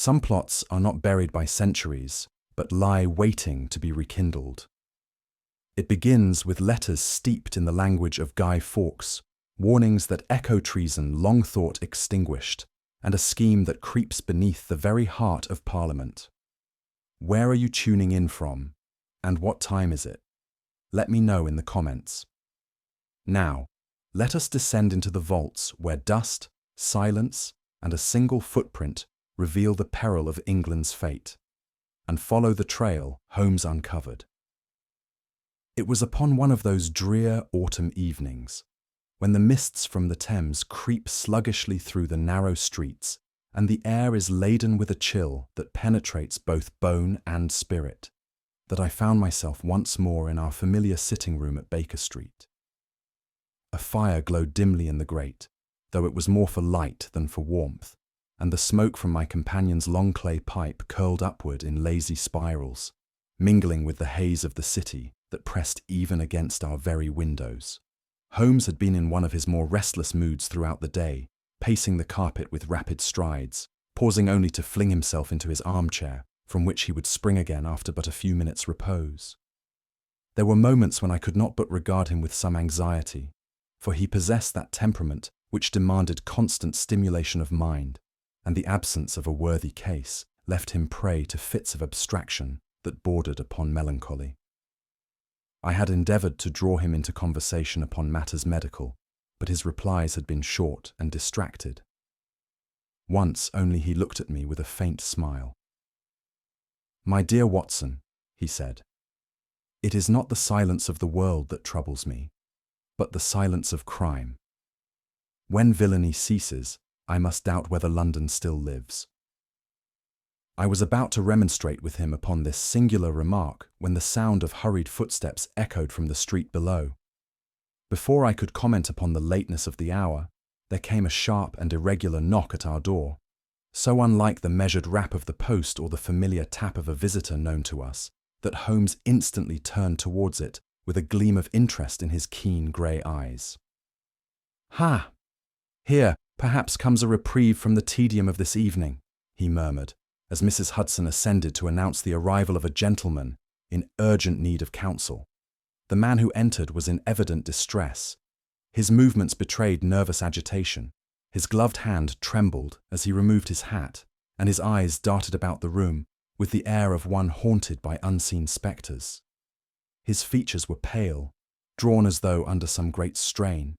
Some plots are not buried by centuries, but lie waiting to be rekindled. It begins with letters steeped in the language of Guy Fawkes, warnings that echo treason long thought extinguished, and a scheme that creeps beneath the very heart of Parliament. Where are you tuning in from, and what time is it? Let me know in the comments. Now, let us descend into the vaults where dust, silence, and a single footprint reveal the peril of England's fate, and follow the trail Holmes uncovered. It was upon one of those drear autumn evenings, when the mists from the Thames creep sluggishly through the narrow streets, and the air is laden with a chill that penetrates both bone and spirit, that I found myself once more in our familiar sitting room at Baker Street. A fire glowed dimly in the grate, though it was more for light than for warmth, and the smoke from my companion's long clay pipe curled upward in lazy spirals, mingling with the haze of the city that pressed even against our very windows. Holmes had been in one of his more restless moods throughout the day, pacing the carpet with rapid strides, pausing only to fling himself into his armchair, from which he would spring again after but a few minutes' repose. There were moments when I could not but regard him with some anxiety, for he possessed that temperament which demanded constant stimulation of mind, and the absence of a worthy case left him prey to fits of abstraction that bordered upon melancholy. I had endeavoured to draw him into conversation upon matters medical, but his replies had been short and distracted. Once only he looked at me with a faint smile. "My dear Watson," he said, "it is not the silence of the world that troubles me, but the silence of crime. When villainy ceases, I must doubt whether London still lives." I was about to remonstrate with him upon this singular remark when the sound of hurried footsteps echoed from the street below. Before I could comment upon the lateness of the hour, there came a sharp and irregular knock at our door, so unlike the measured rap of the post or the familiar tap of a visitor known to us, that Holmes instantly turned towards it with a gleam of interest in his keen grey eyes. "Ha! Here, perhaps, comes a reprieve from the tedium of this evening," he murmured, as Mrs. Hudson ascended to announce the arrival of a gentleman in urgent need of counsel. The man who entered was in evident distress. His movements betrayed nervous agitation. His gloved hand trembled as he removed his hat, and his eyes darted about the room with the air of one haunted by unseen spectres. His features were pale, drawn as though under some great strain,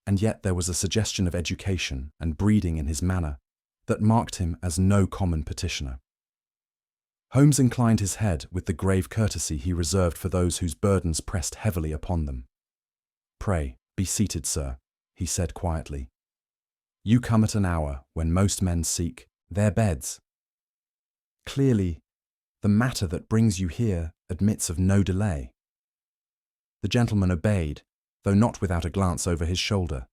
and yet there was a suggestion of education and breeding in his manner that marked him as no common petitioner. Holmes inclined his head with the grave courtesy he reserved for those whose burdens pressed heavily upon them. "Pray, be seated, sir," he said quietly. "You come at an hour when most men seek their beds. Clearly, the matter that brings you here admits of no delay." The gentleman obeyed, though not without a glance over his shoulder,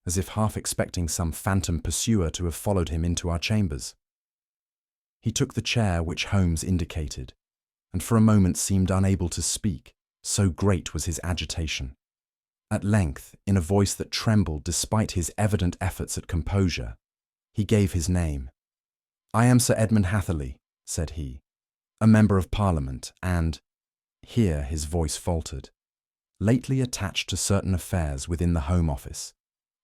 as if half expecting some phantom pursuer to have followed him into our chambers. He took the chair which Holmes indicated, and for a moment seemed unable to speak, so great was his agitation. At length, in a voice that trembled despite his evident efforts at composure, he gave his name. "I am Sir Edmund Hatherley," said he, "a member of Parliament, and," here his voice faltered, "lately attached to certain affairs within the Home Office.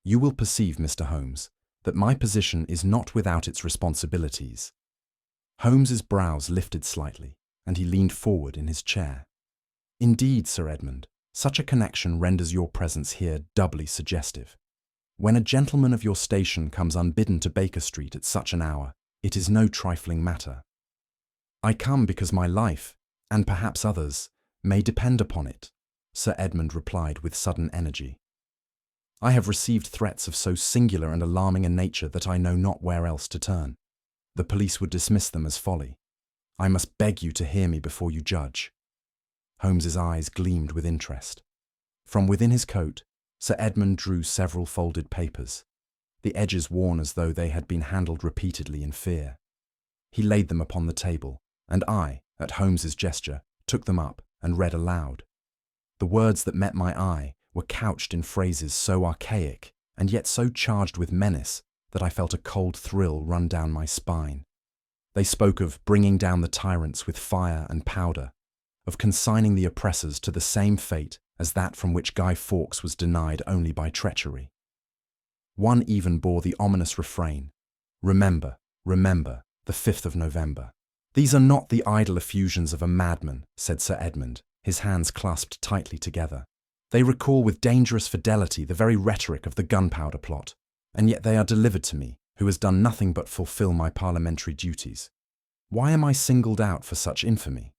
You will perceive, Mr. Holmes, that my position is not without its responsibilities." Holmes's brows lifted slightly, and he leaned forward in his chair. "Indeed, Sir Edmund, such a connection renders your presence here doubly suggestive. When a gentleman of your station comes unbidden to Baker Street at such an hour, it is no trifling matter. I come because my life, and perhaps others, may depend upon it," Sir Edmund replied with sudden energy. "I have received threats of so singular and alarming a nature that I know not where else to turn. The police would dismiss them as folly. I must beg you to hear me before you judge." Holmes's eyes gleamed with interest. From within his coat, Sir Edmund drew several folded papers, the edges worn as though they had been handled repeatedly in fear. He laid them upon the table, and I, at Holmes's gesture, took them up and read aloud. The words that met my eye were couched in phrases so archaic and yet so charged with menace that I felt a cold thrill run down my spine. They spoke of bringing down the tyrants with fire and powder, of consigning the oppressors to the same fate as that from which Guy Fawkes was denied only by treachery. One even bore the ominous refrain, "Remember, remember, the 5th of November." "These are not the idle effusions of a madman," said Sir Edmund, his hands clasped tightly together. "They recall with dangerous fidelity the very rhetoric of the Gunpowder plot, and yet they are delivered to me, who has done nothing but fulfil my parliamentary duties. Why am I singled out for such infamy?"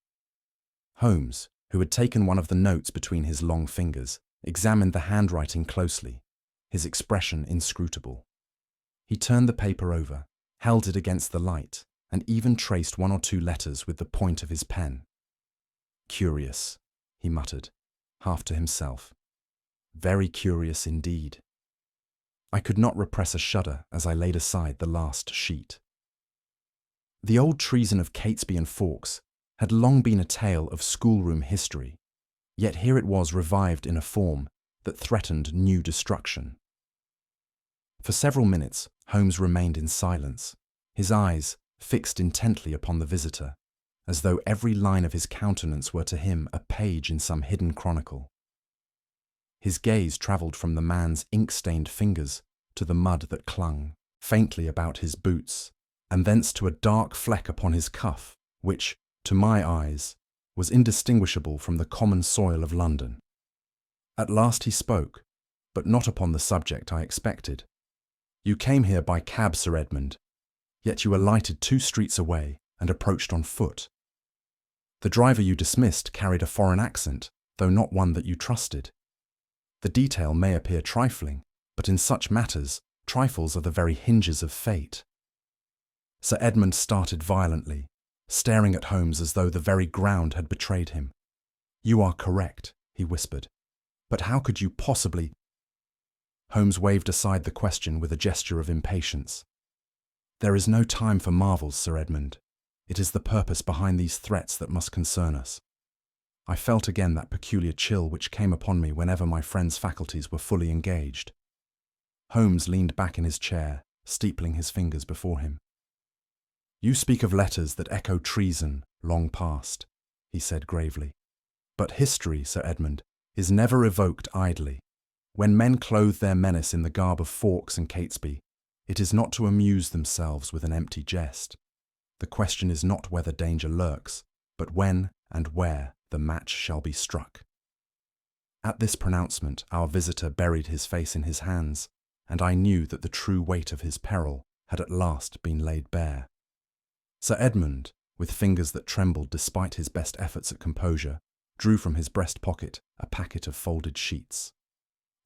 Holmes, who had taken one of the notes between his long fingers, examined the handwriting closely, his expression inscrutable. He turned the paper over, held it against the light, and even traced 1 or 2 letters with the point of his pen. "Curious," he muttered, half to himself. "Very curious indeed." I could not repress a shudder as I laid aside the last sheet. The old treason of Catesby and Fawkes had long been a tale of schoolroom history, yet here it was revived in a form that threatened new destruction. For several minutes, Holmes remained in silence, his eyes fixed intently upon the visitor, as though every line of his countenance were to him a page in some hidden chronicle. His gaze travelled from the man's ink-stained fingers to the mud that clung faintly about his boots, and thence to a dark fleck upon his cuff, which, to my eyes, was indistinguishable from the common soil of London. At last he spoke, but not upon the subject I expected. "You came here by cab, Sir Edmund, yet you alighted 2 streets away and approached on foot. The driver you dismissed carried a foreign accent, though not one that you trusted. The detail may appear trifling, but in such matters, trifles are the very hinges of fate." Sir Edmund started violently, staring at Holmes as though the very ground had betrayed him. "You are correct," he whispered. "But how could you possibly—" Holmes waved aside the question with a gesture of impatience. "There is no time for marvels, Sir Edmund. It is the purpose behind these threats that must concern us." I felt again that peculiar chill which came upon me whenever my friend's faculties were fully engaged. Holmes leaned back in his chair, steepling his fingers before him. "You speak of letters that echo treason long past," he said gravely. "But history, Sir Edmund, is never evoked idly. When men clothe their menace in the garb of Fawkes and Catesby, it is not to amuse themselves with an empty jest. The question is not whether danger lurks, but when and where the match shall be struck." At this pronouncement, our visitor buried his face in his hands, and I knew that the true weight of his peril had at last been laid bare. Sir Edmund, with fingers that trembled despite his best efforts at composure, drew from his breast pocket a packet of folded sheets.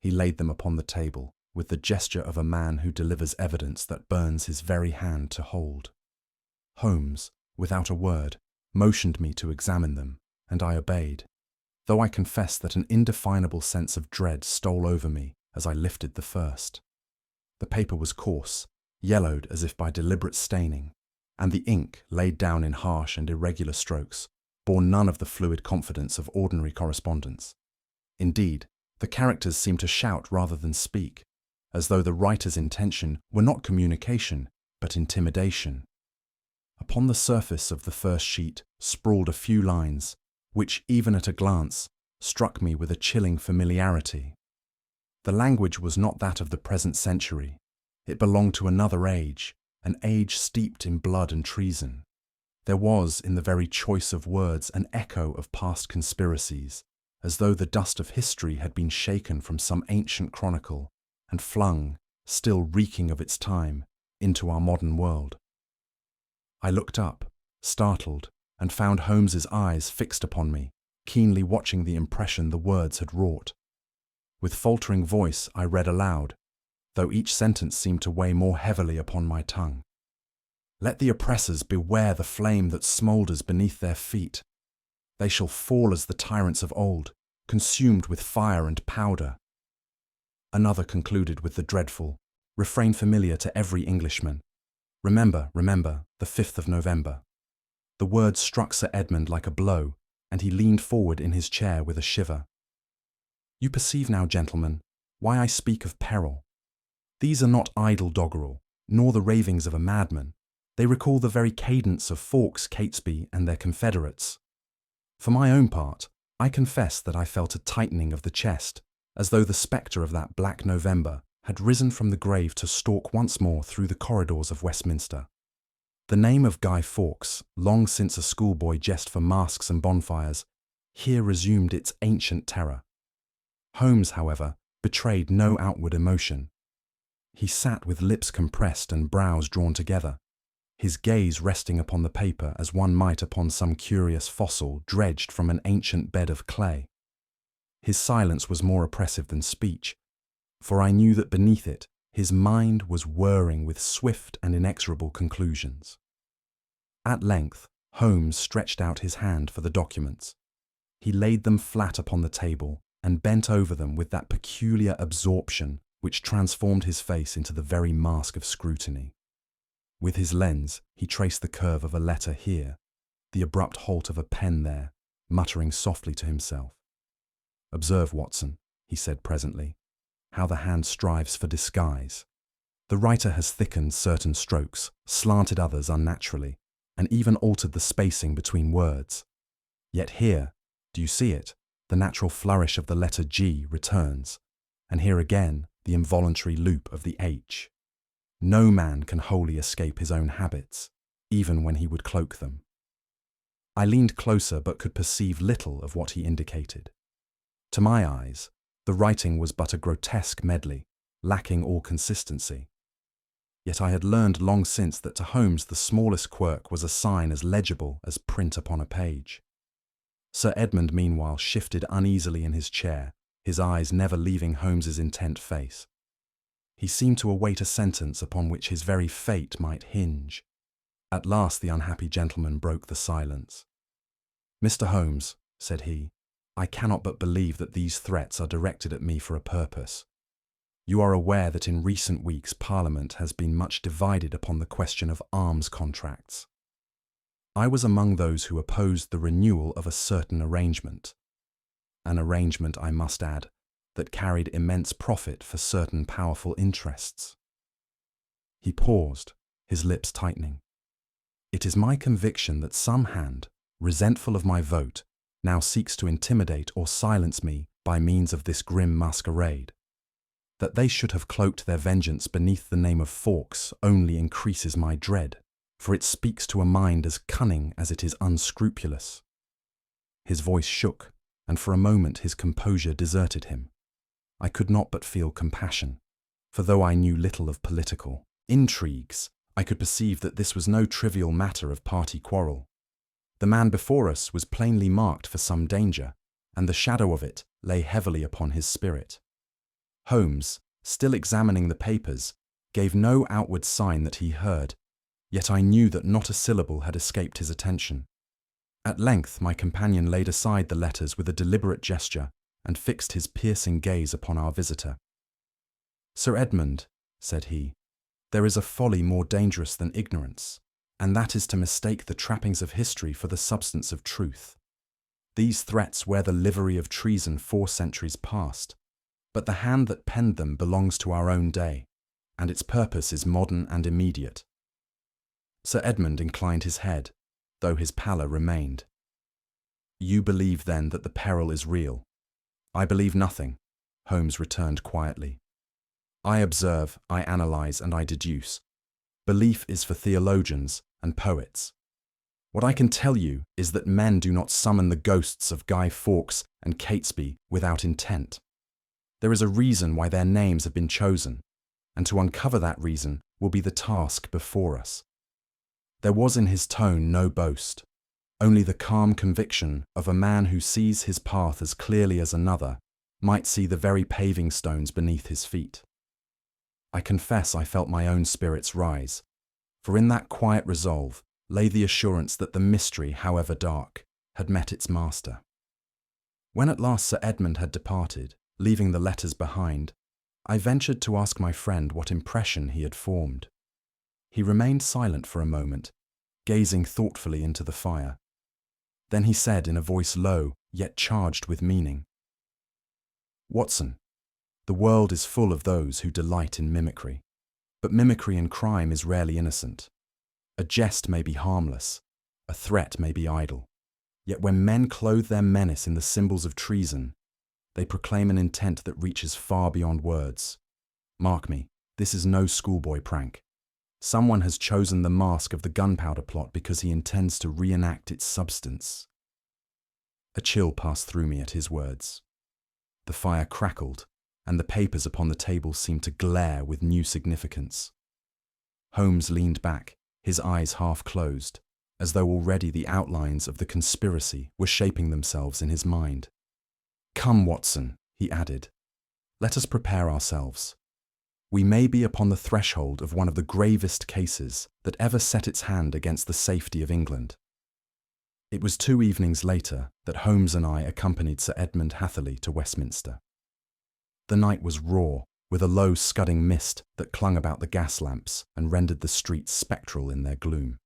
He laid them upon the table with the gesture of a man who delivers evidence that burns his very hand to hold. Holmes, without a word, motioned me to examine them, and I obeyed, though I confess that an indefinable sense of dread stole over me as I lifted the first. The paper was coarse, yellowed as if by deliberate staining, and the ink, laid down in harsh and irregular strokes, bore none of the fluid confidence of ordinary correspondence. Indeed, the characters seemed to shout rather than speak, as though the writer's intention were not communication, but intimidation. Upon the surface of the first sheet sprawled a few lines, which, even at a glance, struck me with a chilling familiarity. The language was not that of the present century. It belonged to another age, an age steeped in blood and treason. There was, in the very choice of words, an echo of past conspiracies, as though the dust of history had been shaken from some ancient chronicle and flung, still reeking of its time, into our modern world. I looked up, startled, and found Holmes's eyes fixed upon me, keenly watching the impression the words had wrought. With faltering voice I read aloud, though each sentence seemed to weigh more heavily upon my tongue. "Let the oppressors beware the flame that smoulders beneath their feet. They shall fall as the tyrants of old, consumed with fire and powder." Another concluded with the dreadful refrain familiar to every Englishman, "Remember, remember, the 5th of November." The words struck Sir Edmund like a blow, and he leaned forward in his chair with a shiver. "You perceive now, gentlemen, why I speak of peril. These are not idle doggerel, nor the ravings of a madman, They recall the very cadence of Fawkes, Catesby, and their confederates. For my own part, I confess that I felt a tightening of the chest, as though the spectre of that black November had risen from the grave to stalk once more through the corridors of Westminster. The name of Guy Fawkes, long since a schoolboy jest for masks and bonfires, here resumed its ancient terror. Holmes, however, betrayed no outward emotion. He sat with lips compressed and brows drawn together, his gaze resting upon the paper as one might upon some curious fossil dredged from an ancient bed of clay. His silence was more oppressive than speech, for I knew that beneath it his mind was whirring with swift and inexorable conclusions. At length, Holmes stretched out his hand for the documents. He laid them flat upon the table and bent over them with that peculiar absorption which transformed his face into the very mask of scrutiny. With his lens, he traced the curve of a letter here, the abrupt halt of a pen there, muttering softly to himself. "Observe, Watson," he said presently, "how the hand strives for disguise. The writer has thickened certain strokes, slanted others unnaturally, and even altered the spacing between words. Yet here, do you see it? The natural flourish of the letter G returns, and here again the involuntary loop of the H. No man can wholly escape his own habits, even when he would cloak them." I leaned closer but could perceive little of what he indicated. To my eyes, the writing was but a grotesque medley, lacking all consistency. Yet I had learned long since that to Holmes the smallest quirk was a sign as legible as print upon a page. Sir Edmund meanwhile shifted uneasily in his chair, his eyes never leaving Holmes's intent face. He seemed to await a sentence upon which his very fate might hinge. At last the unhappy gentleman broke the silence. "Mr. Holmes," said he, "I cannot but believe that these threats are directed at me for a purpose. You are aware that in recent weeks Parliament has been much divided upon the question of arms contracts. I was among those who opposed the renewal of a certain arrangement. An arrangement, I must add, that carried immense profit for certain powerful interests." He paused, his lips tightening. "It is my conviction that some hand, resentful of my vote, now seeks to intimidate or silence me by means of this grim masquerade. That they should have cloaked their vengeance beneath the name of Fawkes only increases my dread, for it speaks to a mind as cunning as it is unscrupulous." His voice shook, and for a moment his composure deserted him. I could not but feel compassion, for though I knew little of political intrigues, I could perceive that this was no trivial matter of party quarrel. The man before us was plainly marked for some danger, and the shadow of it lay heavily upon his spirit. Holmes, still examining the papers, gave no outward sign that he heard, yet I knew that not a syllable had escaped his attention. At length my companion laid aside the letters with a deliberate gesture and fixed his piercing gaze upon our visitor. "Sir Edmund," said he, "there is a folly more dangerous than ignorance, and that is to mistake the trappings of history for the substance of truth. These threats wear the livery of treason 4 centuries past, but the hand that penned them belongs to our own day, and its purpose is modern and immediate." Sir Edmund inclined his head, though his pallor remained. "You believe, then, that the peril is real?" "I believe nothing," Holmes returned quietly. "I observe, I analyse, and I deduce. Belief is for theologians and poets. What I can tell you is that men do not summon the ghosts of Guy Fawkes and Catesby without intent. There is a reason why their names have been chosen, and to uncover that reason will be the task before us." There was in his tone no boast, only the calm conviction of a man who sees his path as clearly as another might see the very paving stones beneath his feet. I confess I felt my own spirits rise, for in that quiet resolve lay the assurance that the mystery, however dark, had met its master. When at last Sir Edmund had departed, leaving the letters behind, I ventured to ask my friend what impression he had formed. He remained silent for a moment, gazing thoughtfully into the fire. Then he said in a voice low, yet charged with meaning, "Watson, the world is full of those who delight in mimicry, but mimicry in crime is rarely innocent. A A jest may be harmless, a threat may be idle. Yet when men clothe their menace in the symbols of treason, they proclaim an intent that reaches far beyond words. Mark me, this is no schoolboy prank. Someone has chosen the mask of the Gunpowder plot because he intends to reenact its substance. A chill passed through me at his words. The fire crackled, and the papers upon the table seemed to glare with new significance. Holmes leaned back, his eyes half closed, as though already the outlines of the conspiracy were shaping themselves in his mind. "Come, Watson," he added, "let us prepare ourselves. We may be upon the threshold of one of the gravest cases that ever set its hand against the safety of England." It was 2 evenings later that Holmes and I accompanied Sir Edmund Hatherley to Westminster. The night was raw, with a low scudding mist that clung about the gas lamps and rendered the streets spectral in their gloom.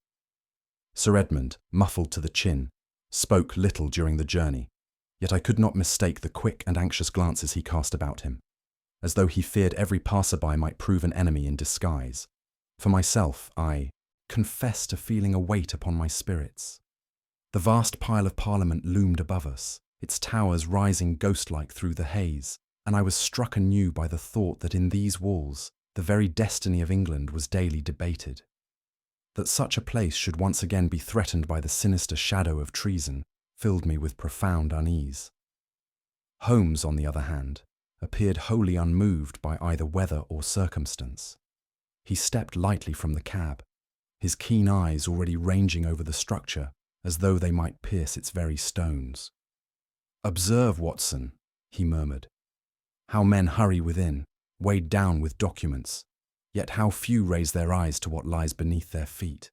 Sir Edmund, muffled to the chin, spoke little during the journey, yet I could not mistake the quick and anxious glances he cast about him, as though he feared every passer-by might prove an enemy in disguise. For myself, I confess to feeling a weight upon my spirits. The vast pile of Parliament loomed above us, its towers rising ghost-like through the haze, and I was struck anew by the thought that in these walls the very destiny of England was daily debated. That such a place should once again be threatened by the sinister shadow of treason filled me with profound unease. Holmes, on the other hand, appeared wholly unmoved by either weather or circumstance. He stepped lightly from the cab, his keen eyes already ranging over the structure as though they might pierce its very stones. "Observe, Watson," he murmured, "how men hurry within, weighed down with documents, yet how few raise their eyes to what lies beneath their feet."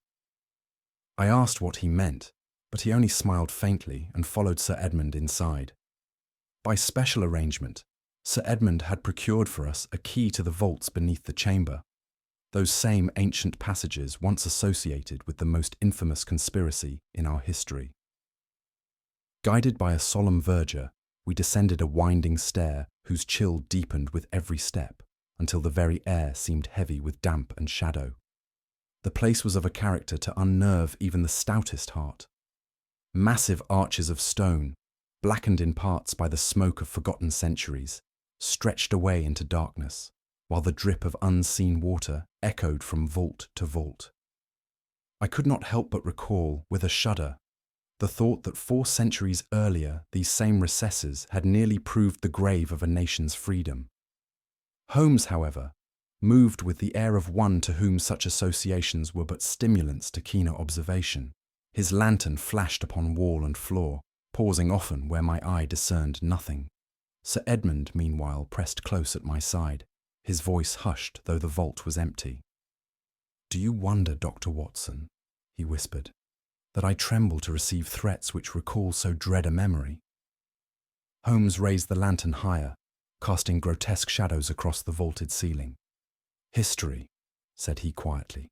I asked what he meant, but he only smiled faintly and followed Sir Edmund inside. By special arrangement, Sir Edmund had procured for us a key to the vaults beneath the chamber, those same ancient passages once associated with the most infamous conspiracy in our history. Guided by a solemn verger, we descended a winding stair whose chill deepened with every step until the very air seemed heavy with damp and shadow. The place was of a character to unnerve even the stoutest heart. Massive arches of stone, blackened in parts by the smoke of forgotten centuries, stretched away into darkness, while the drip of unseen water echoed from vault to vault. I could not help but recall, with a shudder, the thought that 4 centuries earlier these same recesses had nearly proved the grave of a nation's freedom. Holmes, however, moved with the air of one to whom such associations were but stimulants to keener observation. His lantern flashed upon wall and floor, pausing often where my eye discerned nothing. Sir Edmund, meanwhile, pressed close at my side, his voice hushed though the vault was empty. "Do you wonder, Dr. Watson," he whispered, "that I tremble to receive threats which recall so dread a memory?" Holmes raised the lantern higher, casting grotesque shadows across the vaulted ceiling. "History," said he quietly,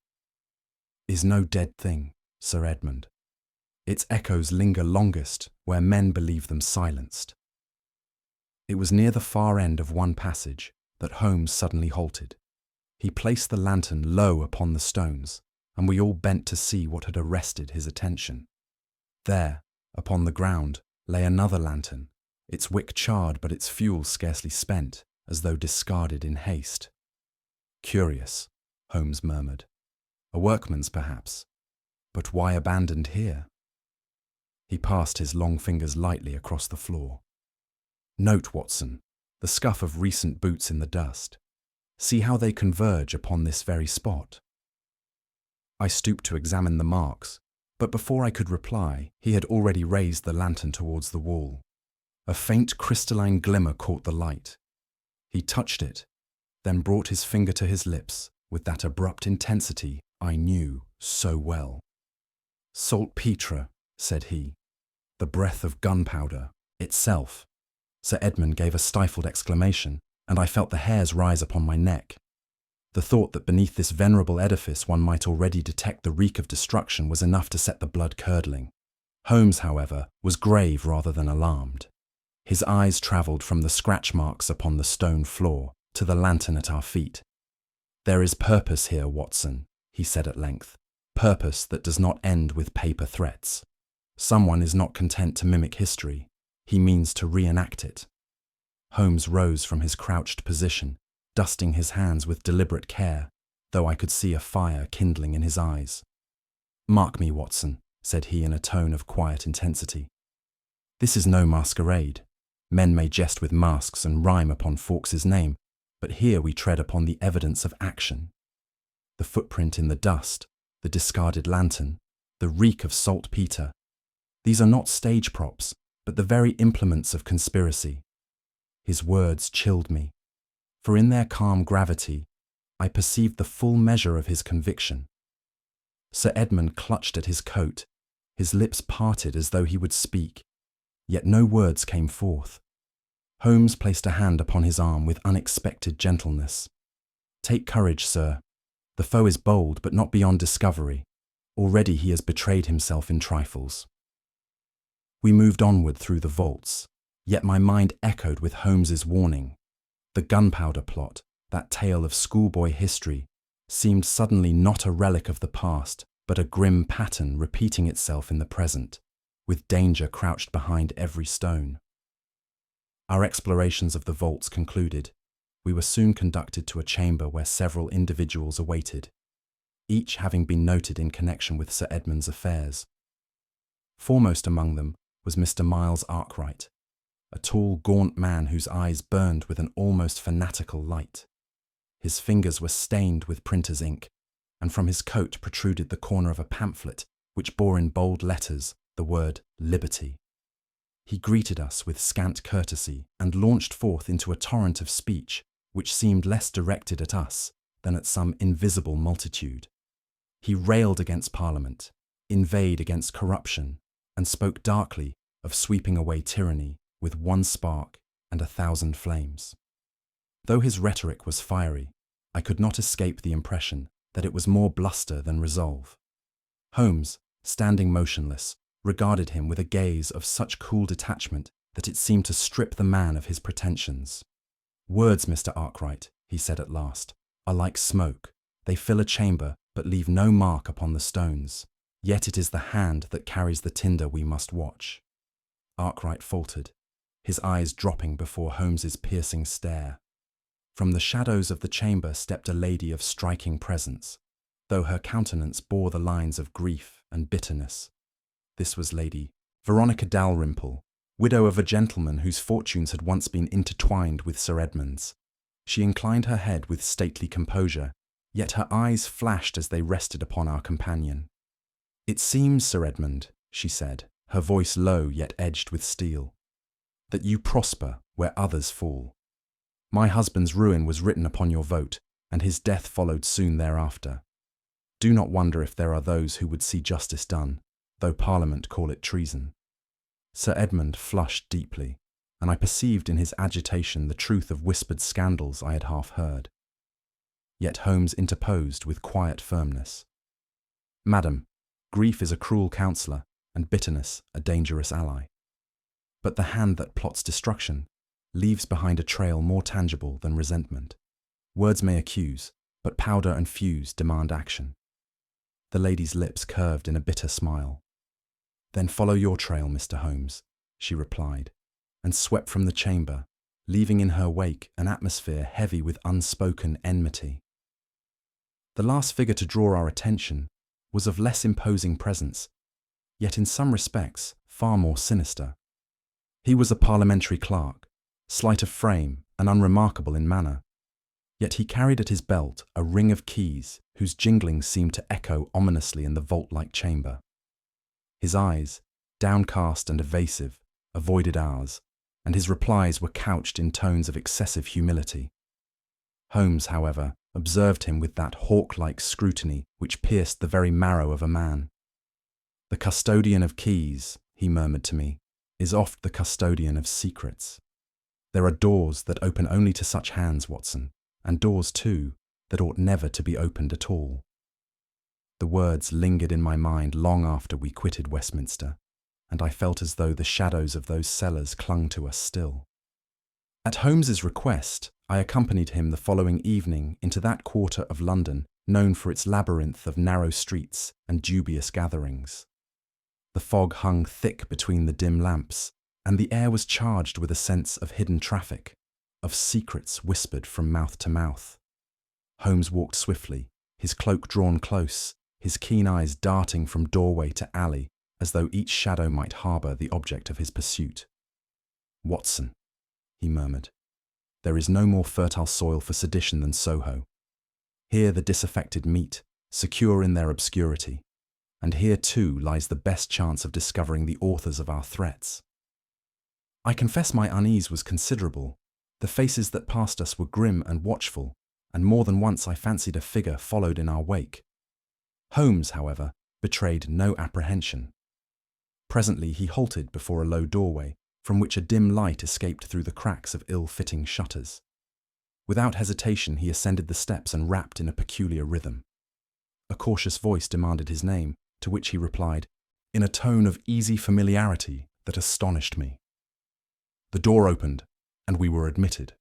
"is no dead thing, Sir Edmund. Its echoes linger longest where men believe them silenced." It was near the far end of one passage that Holmes suddenly halted. He placed the lantern low upon the stones, and we all bent to see what had arrested his attention. There, upon the ground, lay another lantern, its wick charred but its fuel scarcely spent, as though discarded in haste. "Curious," Holmes murmured. "A workman's, perhaps. But why abandoned here?" He passed his long fingers lightly across the floor. "Note, Watson, the scuff of recent boots in the dust. See how they converge upon this very spot." I stooped to examine the marks, but before I could reply, he had already raised the lantern towards the wall. A faint crystalline glimmer caught the light. He touched it, then brought his finger to his lips with that abrupt intensity I knew so well. "Saltpetre," said he, "the breath of gunpowder itself." Sir Edmund gave a stifled exclamation, and I felt the hairs rise upon my neck. The thought that beneath this venerable edifice one might already detect the reek of destruction was enough to set the blood curdling. Holmes, however, was grave rather than alarmed. His eyes travelled from the scratch marks upon the stone floor to the lantern at our feet. "There is purpose here, Watson," he said at length. purpose that does not end with paper threats. Someone is not content to mimic history, he means to reenact it. Holmes rose from his crouched position, dusting his hands with deliberate care, though I could see a fire kindling in his eyes. "Mark me, Watson," said he in a tone of quiet intensity. "This is no masquerade. Men may jest with masks and rhyme upon Fawkes's name, but here we tread upon the evidence of action. The footprint in the dust, the discarded lantern, the reek of saltpeter. These are not stage props, but the very implements of conspiracy." His words chilled me, for in their calm gravity, I perceived the full measure of his conviction. Sir Edmund clutched at his coat, his lips parted as though he would speak, yet no words came forth. Holmes placed a hand upon his arm with unexpected gentleness. "Take courage, sir. The foe is bold, but not beyond discovery. Already he has betrayed himself in trifles." We moved onward through the vaults, yet my mind echoed with Holmes's warning. The Gunpowder plot, that tale of schoolboy history, seemed suddenly not a relic of the past, but a grim pattern repeating itself in the present, with danger crouched behind every stone. Our explorations of the vaults concluded, we were soon conducted to a chamber where several individuals awaited, each having been noted in connection with Sir Edmund's affairs. Foremost among them was Mr. Miles Arkwright, a tall, gaunt man whose eyes burned with an almost fanatical light. His fingers were stained with printer's ink, and from his coat protruded the corner of a pamphlet which bore in bold letters the word "Liberty." He greeted us with scant courtesy and launched forth into a torrent of speech which seemed less directed at us than at some invisible multitude. He railed against Parliament, inveighed against corruption, and spoke darkly of sweeping away tyranny with one spark and 1,000 flames. Though his rhetoric was fiery, I could not escape the impression that it was more bluster than resolve. Holmes, standing motionless, regarded him with a gaze of such cool detachment that it seemed to strip the man of his pretensions. "Words, Mr. Arkwright," he said at last, "are like smoke. They fill a chamber but leave no mark upon the stones. Yet it is the hand that carries the tinder we must watch." Arkwright faltered, his eyes dropping before Holmes's piercing stare. From the shadows of the chamber stepped a lady of striking presence, though her countenance bore the lines of grief and bitterness. This was Lady Veronica Dalrymple, widow of a gentleman whose fortunes had once been intertwined with Sir Edmund's. She inclined her head with stately composure, yet her eyes flashed as they rested upon our companion. "It seems, Sir Edmund," she said, her voice low yet edged with steel, "that you prosper where others fall. My husband's ruin was written upon your vote, and his death followed soon thereafter. Do not wonder if there are those who would see justice done, though Parliament call it treason." Sir Edmund flushed deeply, and I perceived in his agitation the truth of whispered scandals I had half heard. Yet Holmes interposed with quiet firmness. "Madam, grief is a cruel counsellor, and bitterness a dangerous ally. But the hand that plots destruction leaves behind a trail more tangible than resentment. Words may accuse, but powder and fuse demand action." The lady's lips curved in a bitter smile. "Then follow your trail, Mr. Holmes," she replied, and swept from the chamber, leaving in her wake an atmosphere heavy with unspoken enmity. The last figure to draw our attention was of less imposing presence, yet in some respects far more sinister. He was a parliamentary clerk, slight of frame and unremarkable in manner, yet he carried at his belt a ring of keys whose jingling seemed to echo ominously in the vault-like chamber. His eyes, downcast and evasive, avoided ours, and his replies were couched in tones of excessive humility. Holmes, however, observed him with that hawk-like scrutiny which pierced the very marrow of a man. "The custodian of keys," he murmured to me, "is oft the custodian of secrets. There are doors that open only to such hands, Watson, and doors, too, that ought never to be opened at all." The words lingered in my mind long after we quitted Westminster, and I felt as though the shadows of those cellars clung to us still. At Holmes's request, I accompanied him the following evening into that quarter of London known for its labyrinth of narrow streets and dubious gatherings. The fog hung thick between the dim lamps, and the air was charged with a sense of hidden traffic, of secrets whispered from mouth to mouth. Holmes walked swiftly, his cloak drawn close, his keen eyes darting from doorway to alley, as though each shadow might harbour the object of his pursuit. "Watson," he murmured, "there is no more fertile soil for sedition than Soho. Here the disaffected meet, secure in their obscurity, and here too lies the best chance of discovering the authors of our threats." I confess my unease was considerable. The faces that passed us were grim and watchful, and more than once I fancied a figure followed in our wake. Holmes, however, betrayed no apprehension. Presently he halted before a low doorway, from which a dim light escaped through the cracks of ill-fitting shutters. Without hesitation he ascended the steps and rapped in a peculiar rhythm. A cautious voice demanded his name, to which he replied, in a tone of easy familiarity that astonished me. The door opened, and we were admitted.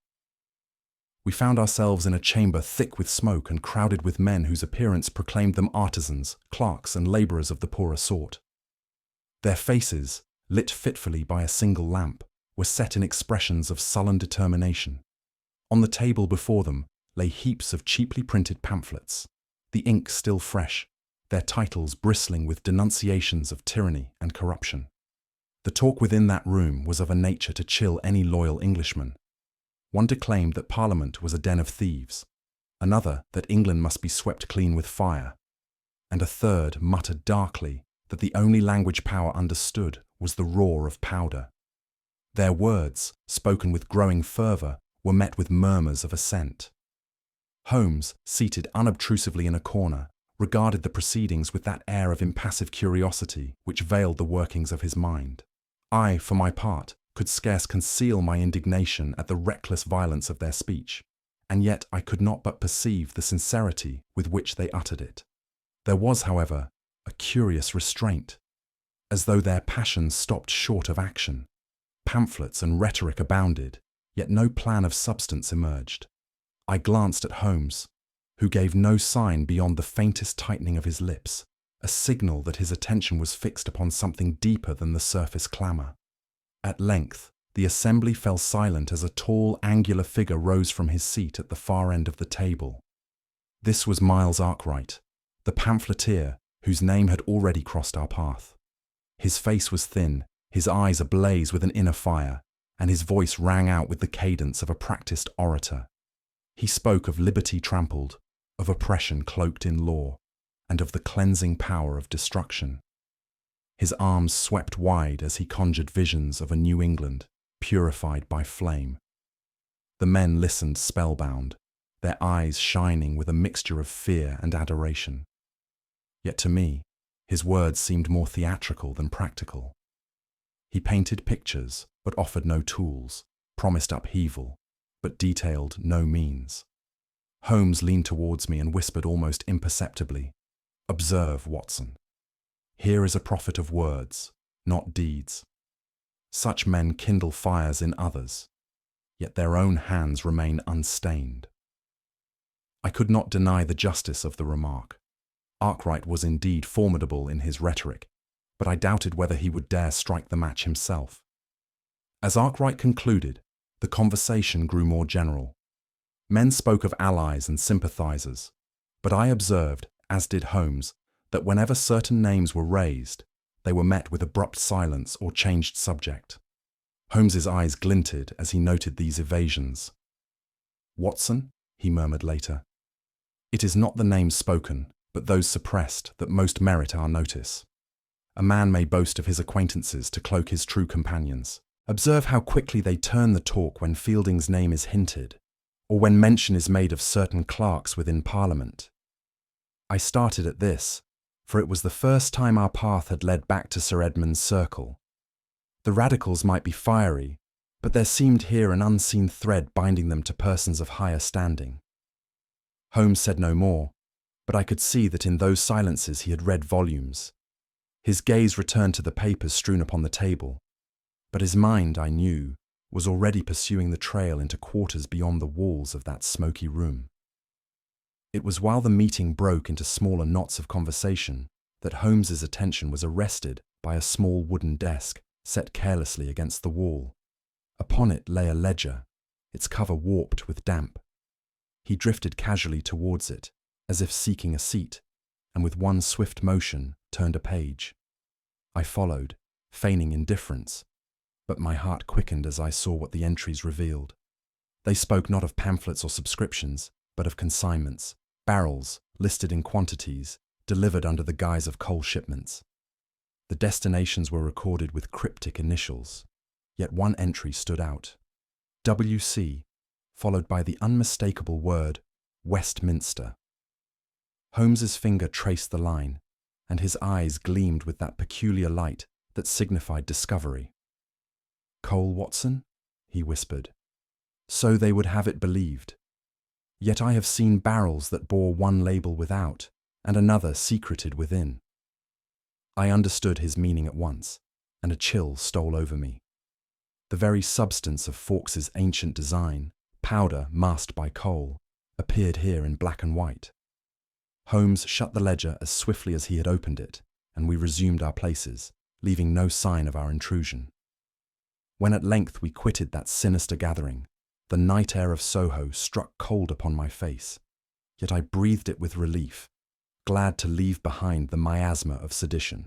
We found ourselves in a chamber thick with smoke and crowded with men whose appearance proclaimed them artisans, clerks, and labourers of the poorer sort. Their faces, lit fitfully by a single lamp, were set in expressions of sullen determination. On the table before them lay heaps of cheaply printed pamphlets, the ink still fresh, their titles bristling with denunciations of tyranny and corruption. The talk within that room was of a nature to chill any loyal Englishman. One declaimed that Parliament was a den of thieves, another that England must be swept clean with fire, and a third muttered darkly that the only language power understood was the roar of powder. Their words, spoken with growing fervour, were met with murmurs of assent. Holmes, seated unobtrusively in a corner, regarded the proceedings with that air of impassive curiosity which veiled the workings of his mind. I, for my part, could scarce conceal my indignation at the reckless violence of their speech, and yet I could not but perceive the sincerity with which they uttered it. There was, however, a curious restraint, as though their passions stopped short of action. Pamphlets and rhetoric abounded, yet no plan of substance emerged. I glanced at Holmes, who gave no sign beyond the faintest tightening of his lips, a signal that his attention was fixed upon something deeper than the surface clamour. At length, the assembly fell silent as a tall, angular figure rose from his seat at the far end of the table. This was Miles Arkwright, the pamphleteer whose name had already crossed our path. His face was thin, his eyes ablaze with an inner fire, and his voice rang out with the cadence of a practised orator. He spoke of liberty trampled, of oppression cloaked in law, and of the cleansing power of destruction. His arms swept wide as he conjured visions of a New England, purified by flame. The men listened spellbound, their eyes shining with a mixture of fear and adoration. Yet to me, his words seemed more theatrical than practical. He painted pictures, but offered no tools, promised upheaval, but detailed no means. Holmes leaned towards me and whispered almost imperceptibly, "Observe, Watson. Here is a prophet of words, not deeds. Such men kindle fires in others, yet their own hands remain unstained." I could not deny the justice of the remark. Arkwright was indeed formidable in his rhetoric, but I doubted whether he would dare strike the match himself. As Arkwright concluded, the conversation grew more general. Men spoke of allies and sympathizers, but I observed, as did Holmes, that whenever certain names were raised, they were met with abrupt silence or changed subject. Holmes's eyes glinted as he noted these evasions. "Watson," he murmured later, "it is not the names spoken, but those suppressed, that most merit our notice. A man may boast of his acquaintances to cloak his true companions. Observe how quickly they turn the talk when Fielding's name is hinted, or when mention is made of certain clerks within Parliament." I started at this, for it was the first time our path had led back to Sir Edmund's circle. The radicals might be fiery, but there seemed here an unseen thread binding them to persons of higher standing. Holmes said no more, but I could see that in those silences he had read volumes. His gaze returned to the papers strewn upon the table, but his mind, I knew, was already pursuing the trail into quarters beyond the walls of that smoky room. It was while the meeting broke into smaller knots of conversation that Holmes's attention was arrested by a small wooden desk set carelessly against the wall. Upon it lay a ledger, its cover warped with damp. He drifted casually towards it, as if seeking a seat, and with one swift motion turned a page. I followed, feigning indifference, but my heart quickened as I saw what the entries revealed. They spoke not of pamphlets or subscriptions, but of consignments, barrels listed in quantities, delivered under the guise of coal shipments. The destinations were recorded with cryptic initials, yet one entry stood out: W.C., followed by the unmistakable word Westminster. Holmes's finger traced the line, and his eyes gleamed with that peculiar light that signified discovery. "Coal, Watson?" he whispered. "So they would have it believed. Yet I have seen barrels that bore one label without, and another secreted within." I understood his meaning at once, and a chill stole over me. The very substance of Fawkes's ancient design, powder masked by coal, appeared here in black and white. Holmes shut the ledger as swiftly as he had opened it, and we resumed our places, leaving no sign of our intrusion. When at length we quitted that sinister gathering, the night air of Soho struck cold upon my face, yet I breathed it with relief, glad to leave behind the miasma of sedition.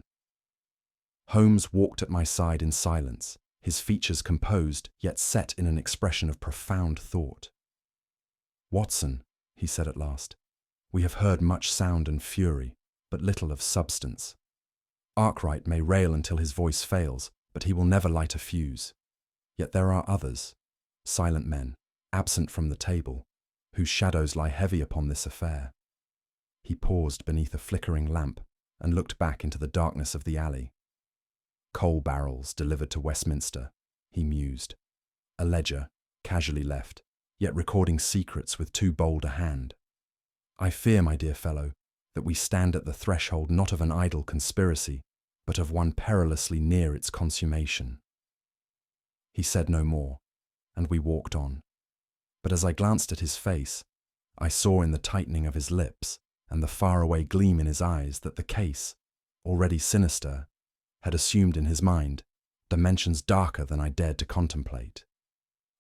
Holmes walked at my side in silence, his features composed yet set in an expression of profound thought. "Watson," he said at last, "we have heard much sound and fury, but little of substance. Arkwright may rail until his voice fails, but he will never light a fuse. Yet there are others, silent men, absent from the table, whose shadows lie heavy upon this affair." He paused beneath a flickering lamp and looked back into the darkness of the alley. "Coal barrels delivered to Westminster," he mused. "A ledger, casually left, yet recording secrets with too bold a hand. I fear, my dear fellow, that we stand at the threshold not of an idle conspiracy, but of one perilously near its consummation." He said no more, and we walked on. But as I glanced at his face, I saw in the tightening of his lips and the faraway gleam in his eyes that the case, already sinister, had assumed in his mind dimensions darker than I dared to contemplate.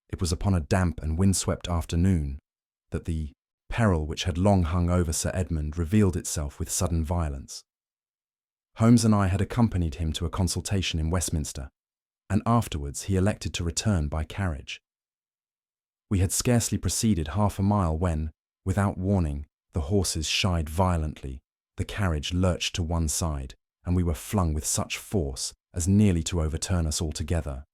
It was upon a damp and windswept afternoon that the peril which had long hung over Sir Edmund revealed itself with sudden violence. Holmes and I had accompanied him to a consultation in Westminster, and afterwards he elected to return by carriage. We had scarcely proceeded half a mile when, without warning, the horses shied violently, the carriage lurched to one side, and we were flung with such force as nearly to overturn us altogether.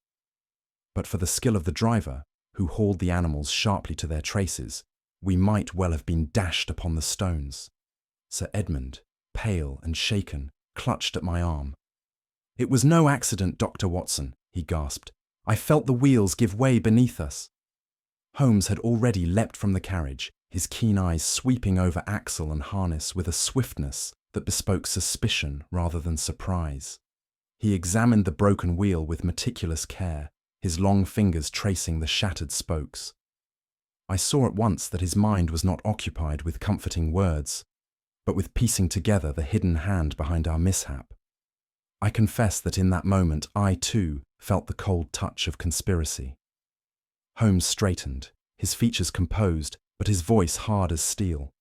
But for the skill of the driver, who hauled the animals sharply to their traces, we might well have been dashed upon the stones. Sir Edmund, pale and shaken, clutched at my arm. "It was no accident, Dr. Watson," he gasped. "I felt the wheels give way beneath us." Holmes had already leapt from the carriage, his keen eyes sweeping over axle and harness with a swiftness that bespoke suspicion rather than surprise. He examined the broken wheel with meticulous care, his long fingers tracing the shattered spokes. I saw at once that his mind was not occupied with comforting words, but with piecing together the hidden hand behind our mishap. I confess that in that moment I, too, felt the cold touch of conspiracy. Holmes straightened, his features composed, but his voice hard as steel.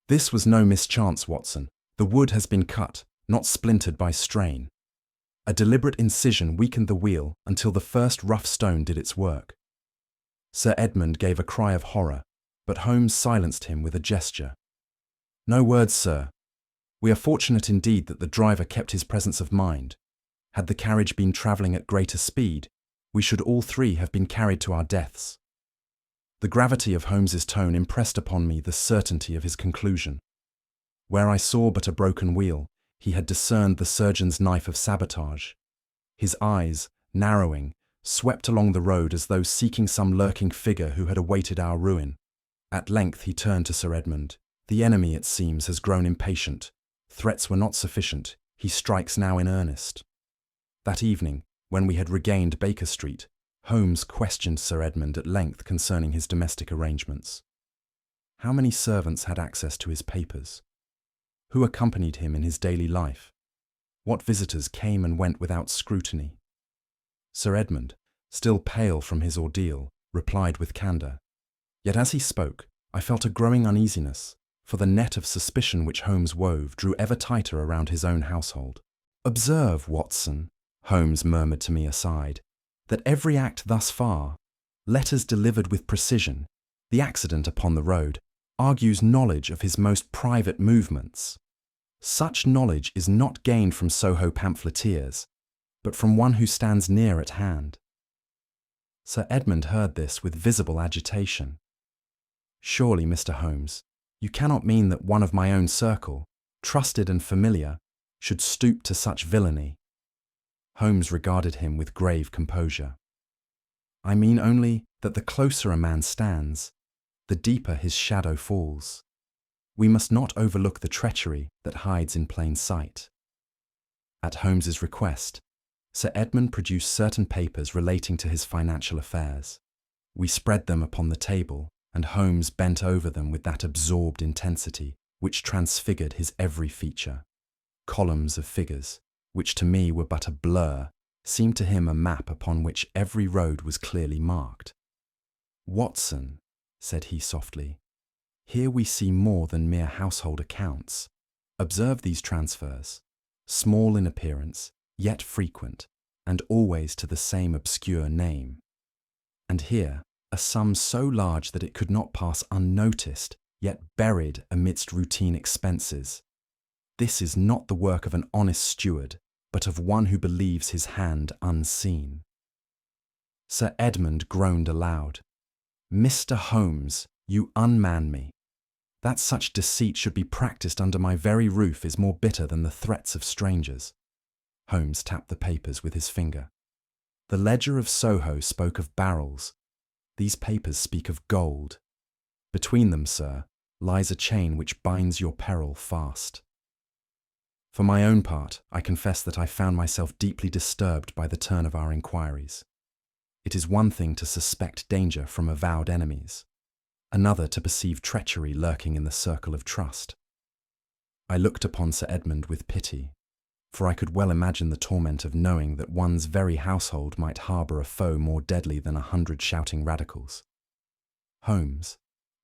"This was no mischance, Watson. The wood has been cut, not splintered by strain. A deliberate incision weakened the wheel until the first rough stone did its work." Sir Edmund gave a cry of horror, but Holmes silenced him with a gesture. "No words, sir. We are fortunate indeed that the driver kept his presence of mind. Had the carriage been travelling at greater speed, we should all three have been carried to our deaths." The gravity of Holmes's tone impressed upon me the certainty of his conclusion. Where I saw but a broken wheel, he had discerned the surgeon's knife of sabotage. His eyes, narrowing, swept along the road as though seeking some lurking figure who had awaited our ruin. At length he turned to Sir Edmund. "The enemy, it seems, has grown impatient. Threats were not sufficient. He strikes now in earnest." That evening, when we had regained Baker Street, Holmes questioned Sir Edmund at length concerning his domestic arrangements. How many servants had access to his papers? Who accompanied him in his daily life? What visitors came and went without scrutiny? Sir Edmund, still pale from his ordeal, replied with candour. Yet as he spoke, I felt a growing uneasiness, for the net of suspicion which Holmes wove drew ever tighter around his own household. "Observe, Watson," Holmes murmured to me aside, "that every act thus far, letters delivered with precision, the accident upon the road, argues knowledge of his most private movements. Such knowledge is not gained from Soho pamphleteers, but from one who stands near at hand." Sir Edmund heard this with visible agitation. "Surely, Mr. Holmes, you cannot mean that one of my own circle, trusted and familiar, should stoop to such villainy?" Holmes regarded him with grave composure. "I mean only that the closer a man stands, the deeper his shadow falls. We must not overlook the treachery that hides in plain sight." At Holmes's request, Sir Edmund produced certain papers relating to his financial affairs. We spread them upon the table, and Holmes bent over them with that absorbed intensity which transfigured his every feature. Columns of figures, which to me were but a blur, seemed to him a map upon which every road was clearly marked. "Watson," said he softly, "here we see more than mere household accounts. Observe these transfers, small in appearance, yet frequent, and always to the same obscure name. And here, a sum so large that it could not pass unnoticed, yet buried amidst routine expenses. This is not the work of an honest steward, but of one who believes his hand unseen." Sir Edmund groaned aloud. "Mr. Holmes, you unman me. That such deceit should be practised under my very roof is more bitter than the threats of strangers." Holmes tapped the papers with his finger. "The ledger of Soho spoke of barrels. These papers speak of gold. Between them, sir, lies a chain which binds your peril fast." For my own part, I confess that I found myself deeply disturbed by the turn of our inquiries. It is one thing to suspect danger from avowed enemies, another to perceive treachery lurking in the circle of trust. I looked upon Sir Edmund with pity, for I could well imagine the torment of knowing that one's very household might harbour a foe more deadly than 100 shouting radicals. Holmes,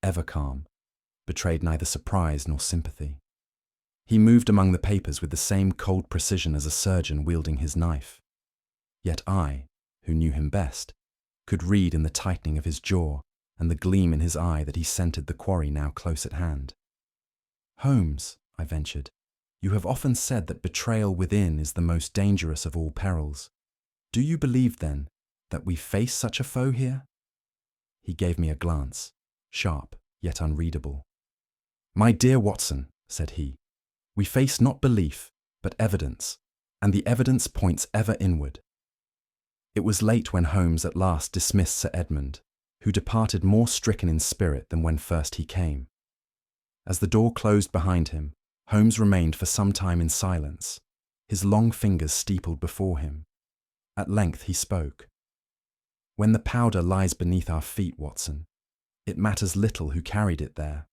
ever calm, betrayed neither surprise nor sympathy. He moved among the papers with the same cold precision as a surgeon wielding his knife. Yet I, who knew him best, could read in the tightening of his jaw and the gleam in his eye that he scented the quarry now close at hand. "Holmes," I ventured, "you have often said that betrayal within is the most dangerous of all perils. Do you believe, then, that we face such a foe here?" He gave me a glance, sharp yet unreadable. "My dear Watson," said he, "we face not belief, but evidence, and the evidence points ever inward." It was late when Holmes at last dismissed Sir Edmund, who departed more stricken in spirit than when first he came. As the door closed behind him, Holmes remained for some time in silence, his long fingers steepled before him. At length he spoke. "When the powder lies beneath our feet, Watson, it matters little who carried it there.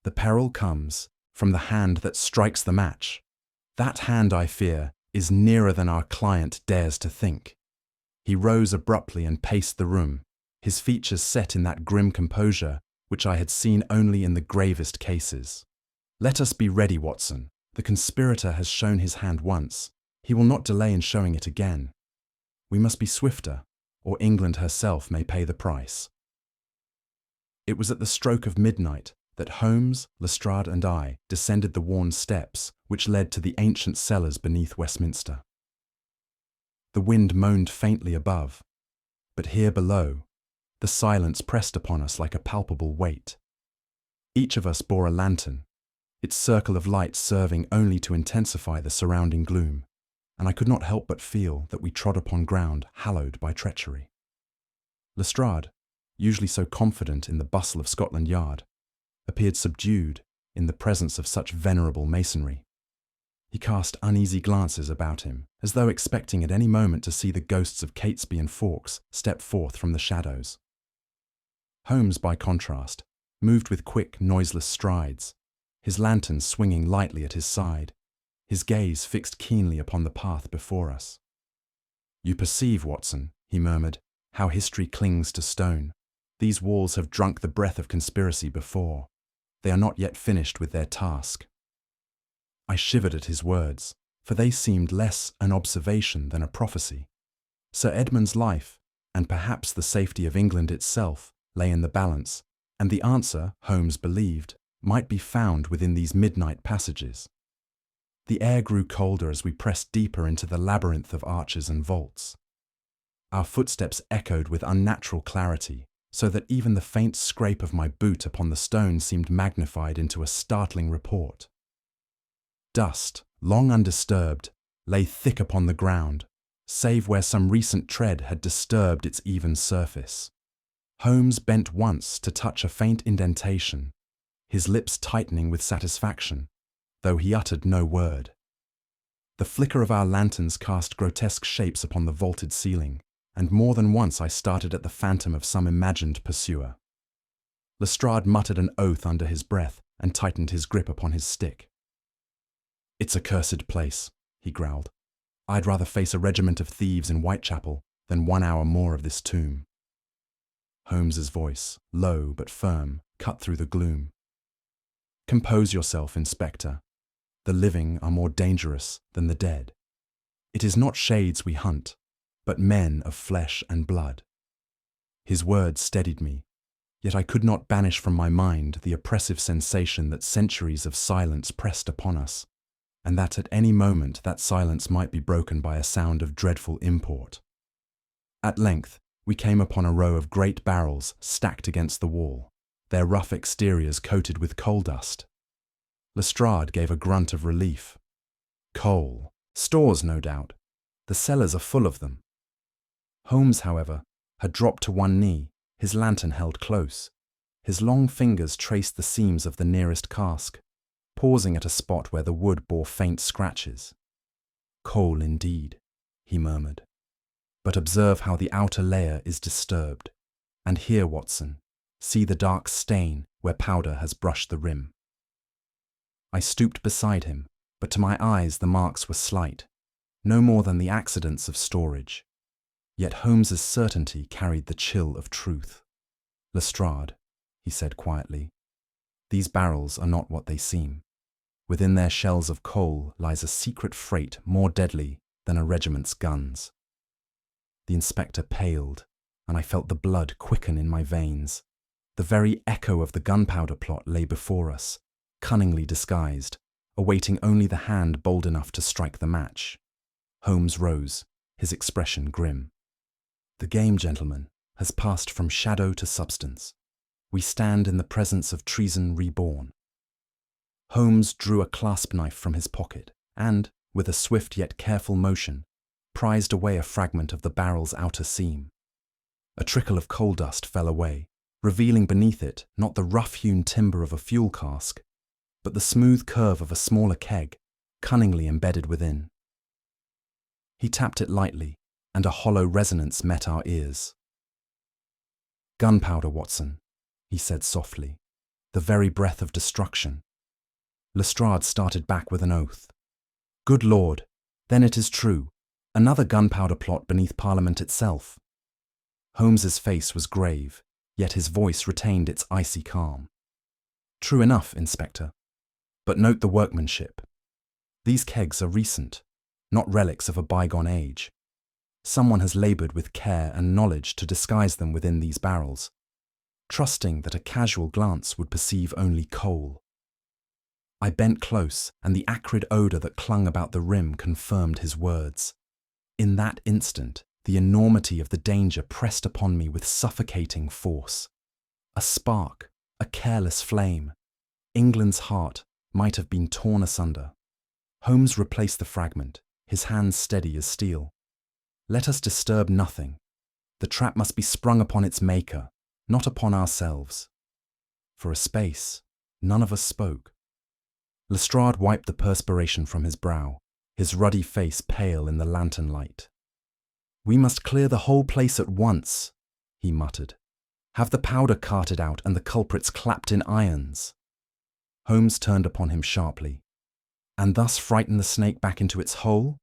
The peril comes from the hand that strikes the match. That hand, I fear, is nearer than our client dares to think." He rose abruptly and paced the room, his features set in that grim composure which I had seen only in the gravest cases. "Let us be ready, Watson. The conspirator has shown his hand once. He will not delay in showing it again. We must be swifter, or England herself may pay the price." It was at the stroke of midnight that Holmes, Lestrade and I descended the worn steps which led to the ancient cellars beneath Westminster. The wind moaned faintly above, but here below, the silence pressed upon us like a palpable weight. Each of us bore a lantern, its circle of light serving only to intensify the surrounding gloom, and I could not help but feel that we trod upon ground hallowed by treachery. Lestrade, usually so confident in the bustle of Scotland Yard, appeared subdued in the presence of such venerable masonry. He cast uneasy glances about him, as though expecting at any moment to see the ghosts of Catesby and Fawkes step forth from the shadows. Holmes, by contrast, moved with quick, noiseless strides, his lantern swinging lightly at his side, his gaze fixed keenly upon the path before us. "You perceive, Watson," he murmured, "how history clings to stone. These walls have drunk the breath of conspiracy before. They are not yet finished with their task." I shivered at his words, for they seemed less an observation than a prophecy. Sir Edmund's life, and perhaps the safety of England itself, lay in the balance, and the answer, Holmes believed, might be found within these midnight passages. The air grew colder as we pressed deeper into the labyrinth of arches and vaults. Our footsteps echoed with unnatural clarity, so that even the faint scrape of my boot upon the stone seemed magnified into a startling report. Dust, long undisturbed, lay thick upon the ground, save where some recent tread had disturbed its even surface. Holmes bent once to touch a faint indentation, his lips tightening with satisfaction, though he uttered no word. The flicker of our lanterns cast grotesque shapes upon the vaulted ceiling, and more than once I started at the phantom of some imagined pursuer. Lestrade muttered an oath under his breath and tightened his grip upon his stick. "It's a cursed place," he growled. "I'd rather face a regiment of thieves in Whitechapel than 1 hour more of this tomb." Holmes's voice, low but firm, cut through the gloom. "Compose yourself, Inspector. The living are more dangerous than the dead. It is not shades we hunt, but men of flesh and blood." His words steadied me, yet I could not banish from my mind the oppressive sensation that centuries of silence pressed upon us, and that at any moment that silence might be broken by a sound of dreadful import. At length, we came upon a row of great barrels stacked against the wall, their rough exteriors coated with coal dust. Lestrade gave a grunt of relief. "Coal. Stores, no doubt. The cellars are full of them." Holmes, however, had dropped to one knee, his lantern held close. His long fingers traced the seams of the nearest cask, pausing at a spot where the wood bore faint scratches. "Coal indeed," he murmured. "But observe how the outer layer is disturbed. And here, Watson, see the dark stain where powder has brushed the rim." I stooped beside him, but to my eyes the marks were slight, no more than the accidents of storage. Yet Holmes's certainty carried the chill of truth. "Lestrade," he said quietly, "these barrels are not what they seem. Within their shells of coal lies a secret freight more deadly than a regiment's guns." The inspector paled, and I felt the blood quicken in my veins. The very echo of the gunpowder plot lay before us, cunningly disguised, awaiting only the hand bold enough to strike the match. Holmes rose, his expression grim. "The game, gentlemen, has passed from shadow to substance. We stand in the presence of treason reborn." Holmes drew a clasp knife from his pocket and, with a swift yet careful motion, prized away a fragment of the barrel's outer seam. A trickle of coal dust fell away, revealing beneath it not the rough-hewn timber of a fuel cask, but the smooth curve of a smaller keg, cunningly embedded within. He tapped it lightly, and a hollow resonance met our ears. "Gunpowder, Watson," he said softly, "the very breath of destruction." Lestrade started back with an oath. "Good Lord, then it is true, another gunpowder plot beneath Parliament itself." Holmes's face was grave, yet his voice retained its icy calm. "True enough, Inspector. But note the workmanship. These kegs are recent, not relics of a bygone age. Someone has laboured with care and knowledge to disguise them within these barrels, trusting that a casual glance would perceive only coal." I bent close, and the acrid odour that clung about the rim confirmed his words. In that instant, the enormity of the danger pressed upon me with suffocating force. A spark, a careless flame. England's heart might have been torn asunder. Holmes replaced the fragment, his hands steady as steel. "Let us disturb nothing. The trap must be sprung upon its maker, not upon ourselves." For a space, none of us spoke. Lestrade wiped the perspiration from his brow, his ruddy face pale in the lantern light. "We must clear the whole place at once," he muttered. Have the powder carted out and the culprits clapped in irons." Holmes turned upon him sharply. "And thus frighten the snake back into its hole?"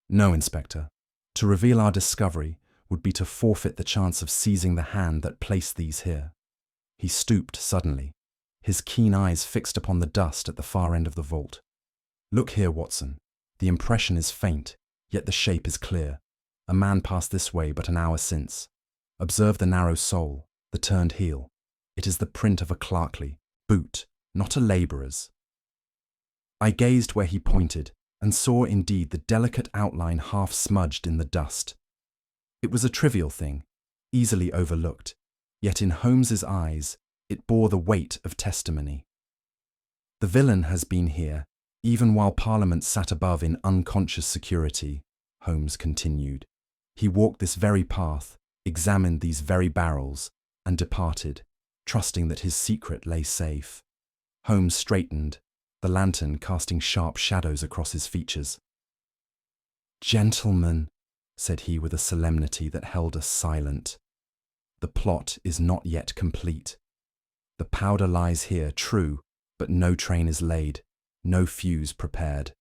"No, Inspector. To reveal our discovery would be to forfeit the chance of seizing the hand that placed these here." He stooped suddenly, his keen eyes fixed upon the dust at the far end of the vault. "Look here, Watson. The impression is faint, yet the shape is clear. A man passed this way but an hour since. Observe the narrow sole, the turned heel. It is the print of a clerkly boot, not a labourer's." I gazed where he pointed, and saw indeed the delicate outline half smudged in the dust. It was a trivial thing, easily overlooked, yet in Holmes's eyes it bore the weight of testimony. "The villain has been here, even while Parliament sat above in unconscious security," Holmes continued. "He walked this very path, examined these very barrels, and departed, trusting that his secret lay safe." Holmes straightened, the lantern casting sharp shadows across his features. "Gentlemen," said he with a solemnity that held us silent, "the plot is not yet complete. The powder lies here, true, but no train is laid, no fuse prepared.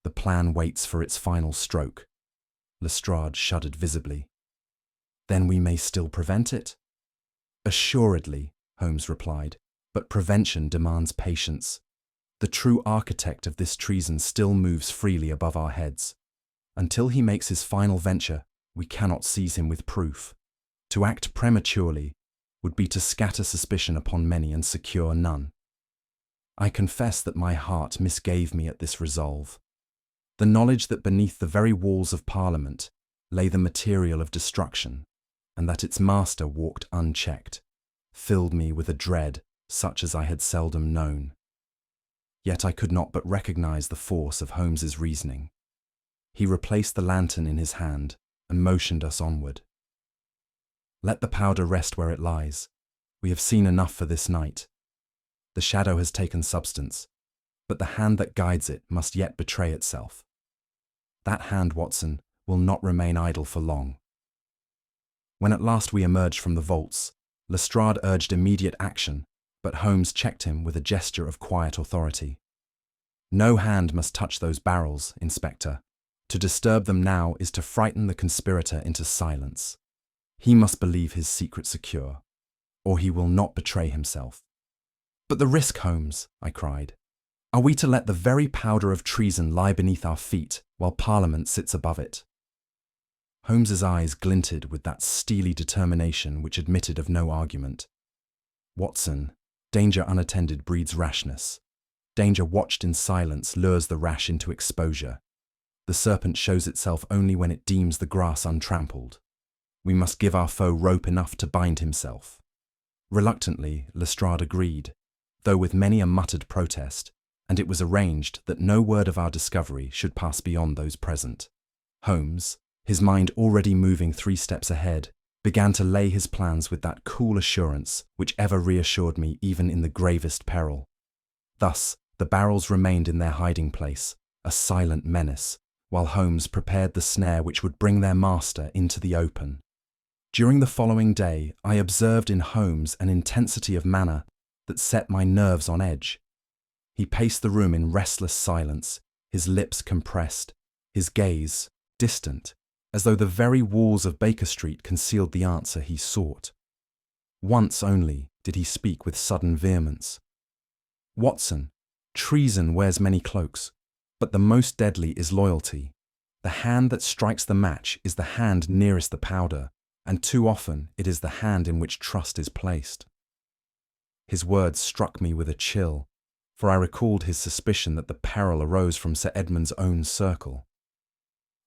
The plan waits for its final stroke." Lestrade shuddered visibly. "Then we may still prevent it?" "Assuredly," Holmes replied, "but prevention demands patience. The true architect of this treason still moves freely above our heads. Until he makes his final venture, we cannot seize him with proof. To act prematurely would be to scatter suspicion upon many and secure none." I confess that my heart misgave me at this resolve. The knowledge that beneath the very walls of Parliament lay the material of destruction, and that its master walked unchecked, filled me with a dread such as I had seldom known. Yet I could not but recognize the force of Holmes's reasoning. He replaced the lantern in his hand and motioned us onward. "Let the powder rest where it lies. We have seen enough for this night. The shadow has taken substance, but the hand that guides it must yet betray itself. That hand, Watson, will not remain idle for long." When at last we emerged from the vaults, Lestrade urged immediate action, but Holmes checked him with a gesture of quiet authority. "No hand must touch those barrels, Inspector. To disturb them now is to frighten the conspirator into silence. He must believe his secret secure, or he will not betray himself." "But the risk, Holmes," I cried. "Are we to let the very powder of treason lie beneath our feet while Parliament sits above it?" Holmes's eyes glinted with that steely determination which admitted of no argument. "Watson, danger unattended breeds rashness. Danger watched in silence lures the rash into exposure. The serpent shows itself only when it deems the grass untrampled. We must give our foe rope enough to bind himself." Reluctantly, Lestrade agreed, though with many a muttered protest, and it was arranged that no word of our discovery should pass beyond those present. Holmes, his mind already moving 3 steps ahead, began to lay his plans with that cool assurance which ever reassured me even in the gravest peril. Thus, the barrels remained in their hiding place, a silent menace, while Holmes prepared the snare which would bring their master into the open. During the following day, I observed in Holmes an intensity of manner that set my nerves on edge. He paced the room in restless silence, his lips compressed, his gaze distant, as though the very walls of Baker Street concealed the answer he sought. Once only did he speak with sudden vehemence. "Watson, treason wears many cloaks, but the most deadly is loyalty. The hand that strikes the match is the hand nearest the powder, and too often it is the hand in which trust is placed." His words struck me with a chill, for I recalled his suspicion that the peril arose from Sir Edmund's own circle.